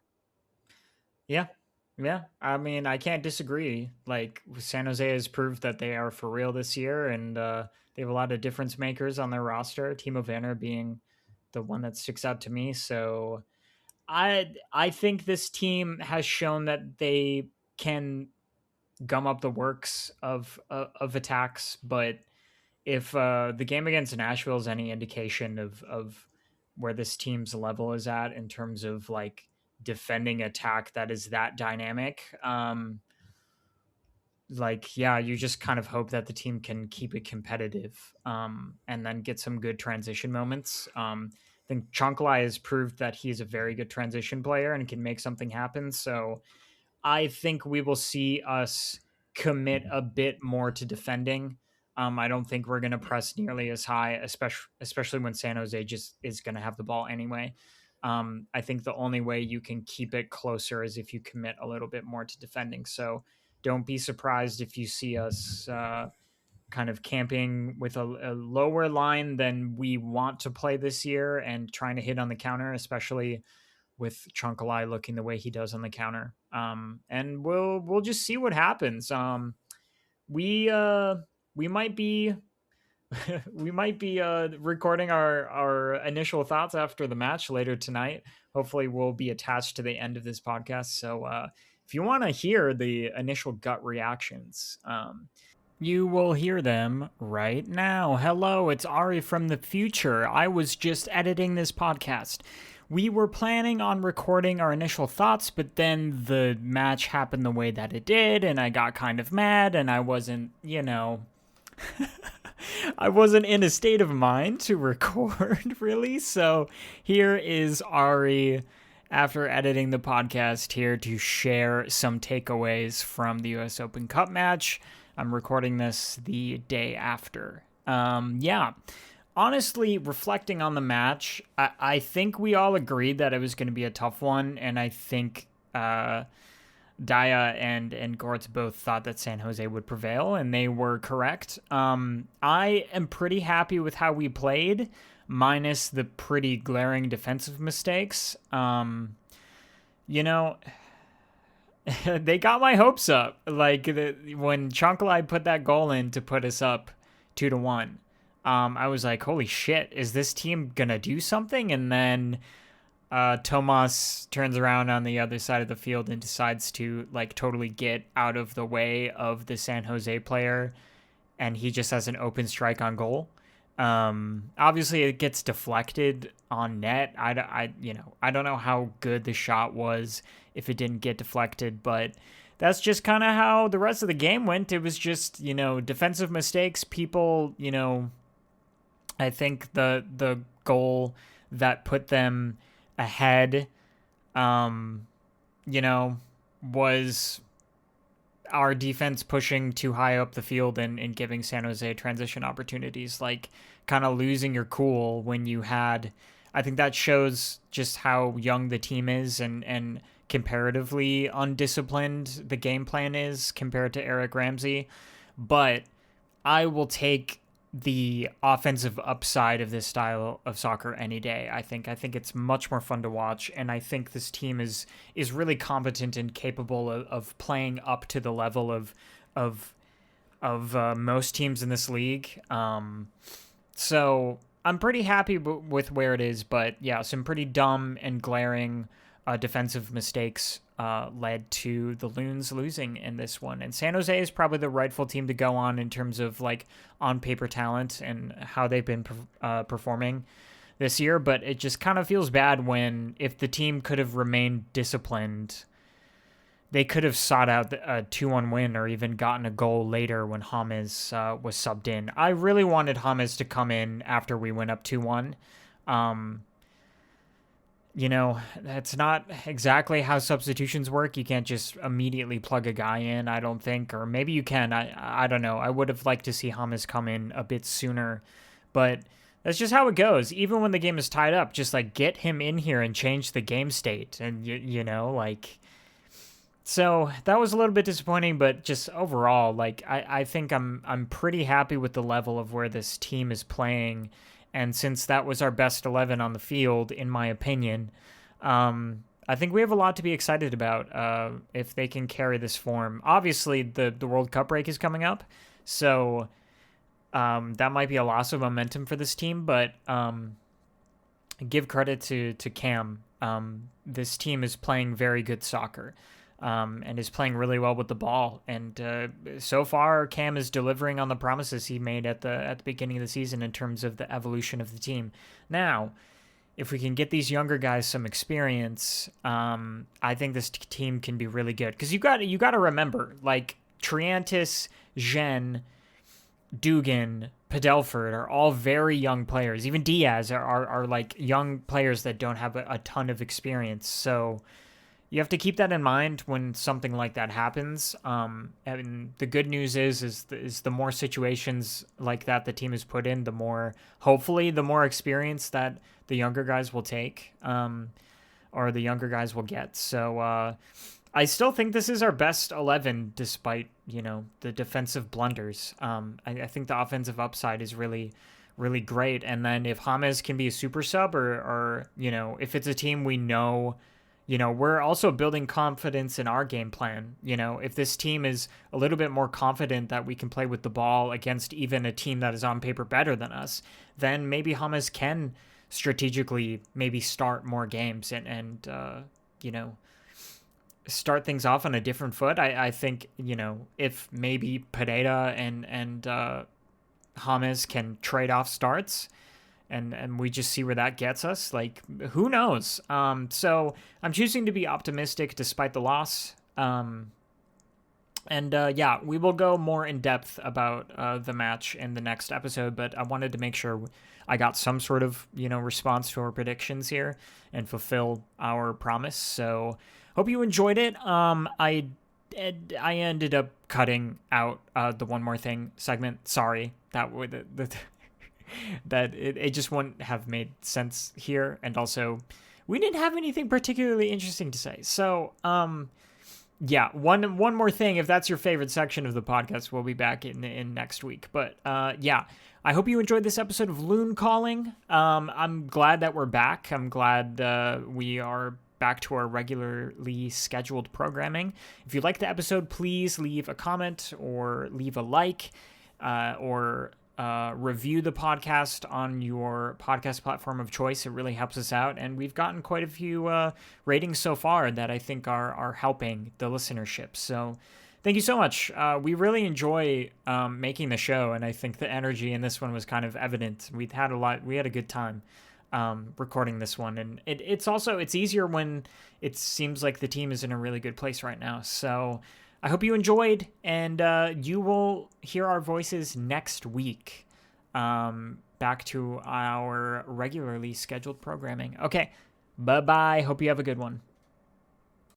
[SPEAKER 1] yeah, yeah. I mean, I can't disagree. Like San Jose has proved that they are for real this year, and they have a lot of difference makers on their roster. Timo Werner being the one that sticks out to me. So I think this team has shown that they can gum up the works of attacks. But if the game against Nashville is any indication of where this team's level is at in terms of like defending attack that is that dynamic, like yeah, you just kind of hope that the team can keep it competitive, and then get some good transition moments. I think Chonkalai has proved that he's a very good transition player and can make something happen. So I think we will see us commit a bit more to defending. I don't think we're going to press nearly as high, especially when San Jose just is going to have the ball anyway. I think the only way you can keep it closer is if you commit a little bit more to defending. So don't be surprised if you see us kind of camping with a lower line than we want to play this year and trying to hit on the counter, especially with Chunkalai looking the way he does on the counter. And we'll just see what happens. We might be we might be recording our initial thoughts after the match later tonight. Hopefully we'll be attached to the end of this podcast. So if you want to hear the initial gut reactions, you will hear them right now. Hello, it's Ari from the future. I was just editing this podcast. We were planning on recording our initial thoughts, but then the match happened the way that it did, and I got kind of mad, and I wasn't, I wasn't in a state of mind to record, really. So here is Ari, after editing the podcast, here to share some takeaways from the US Open Cup match. I'm recording this the day after. Honestly, reflecting on the match, I think we all agreed that it was going to be a tough one, and I think Daya and Gorts both thought that San Jose would prevail, and they were correct. I am pretty happy with how we played, minus the pretty glaring defensive mistakes. They got my hopes up. Like when Chonkalai put that goal in to put us up 2-1. I was like, holy shit, is this team gonna do something? And then Tomas turns around on the other side of the field and decides to like totally get out of the way of the San Jose player, and he just has an open strike on goal. Obviously it gets deflected on net. I don't know how good the shot was if it didn't get deflected, but that's just kind of how the rest of the game went. It was just, defensive mistakes. People, I think the goal that put them ahead, was our defense pushing too high up the field and giving San Jose transition opportunities, like kind of losing your cool when you had. I think that shows just how young the team is and comparatively undisciplined the game plan is compared to Eric Ramsey. But I will take the offensive upside of this style of soccer any day. I think it's much more fun to watch, and I think this team is really competent and capable of playing up to the level of most teams in this league. So I'm pretty happy with where it is, but yeah, some pretty dumb and glaring defensive mistakes led to the Loons losing in this one. And San Jose is probably the rightful team to go on in terms of like on paper talent and how they've been performing this year. But it just kind of feels bad when if the team could have remained disciplined, they could have sought out a 2-1 win or even gotten a goal later when James was subbed in. I really wanted James to come in after we went up 2-1. That's not exactly how substitutions work. You can't just immediately plug a guy in, I don't think. Or maybe you can. I don't know. I would have liked to see James come in a bit sooner. But that's just how it goes. Even when the game is tied up, just like get him in here and change the game state. And, so that was a little bit disappointing, but just overall, like I think I'm pretty happy with the level of where this team is playing. And since that was our best 11 on the field, in my opinion, I think we have a lot to be excited about if they can carry this form. Obviously, the World Cup break is coming up, so that might be a loss of momentum for this team, but give credit to Cam. This team is playing very good soccer. And is playing really well with the ball. And so far, Cam is delivering on the promises he made at the beginning of the season in terms of the evolution of the team. Now, if we can get these younger guys some experience, I think this team can be really good. Because you got to remember, like Triantis, Gen, Dugan, Padelford are all very young players. Even Diaz are like young players that don't have a ton of experience. So you have to keep that in mind when something like that happens. And the good news is the more situations like that the team is put in, the more, hopefully, the more experience that the younger guys will take, or the younger guys will get. So I still think this is our best 11, despite, the defensive blunders. I think the offensive upside is really, really great. And then if James can be a super sub, or if it's a team we know, we're also building confidence in our game plan. If this team is a little bit more confident that we can play with the ball against even a team that is on paper better than us, then maybe James can strategically maybe start more games and start things off on a different foot. I think, if maybe Pereira and James can trade off starts, and we just see where that gets us. Like, who knows? So I'm choosing to be optimistic despite the loss. Yeah, we will go more in depth about the match in the next episode, but I wanted to make sure I got some sort of, response to our predictions here and fulfill our promise. So hope you enjoyed it. I ended up cutting out the one more thing segment. Sorry, that would that it just wouldn't have made sense here, and also we didn't have anything particularly interesting to say. So yeah, one more thing. If that's your favorite section of the podcast, we'll be back in next week. But yeah, I hope you enjoyed this episode of Loon Calling. I'm glad that we're back. I'm glad we are back to our regularly scheduled programming. If you like the episode, please leave a comment or leave a like, or review the podcast on your podcast platform of choice. It really helps us out, and we've gotten quite a few ratings so far that I think are helping the listenership. So thank you so much. We really enjoy making the show, and I think the energy in this one was kind of evident. We had a good time recording this one, and it's easier when it seems like the team is in a really good place right now. So I hope you enjoyed, and you will hear our voices next week. Back to our regularly scheduled programming. Okay, bye-bye. Hope you have a good one.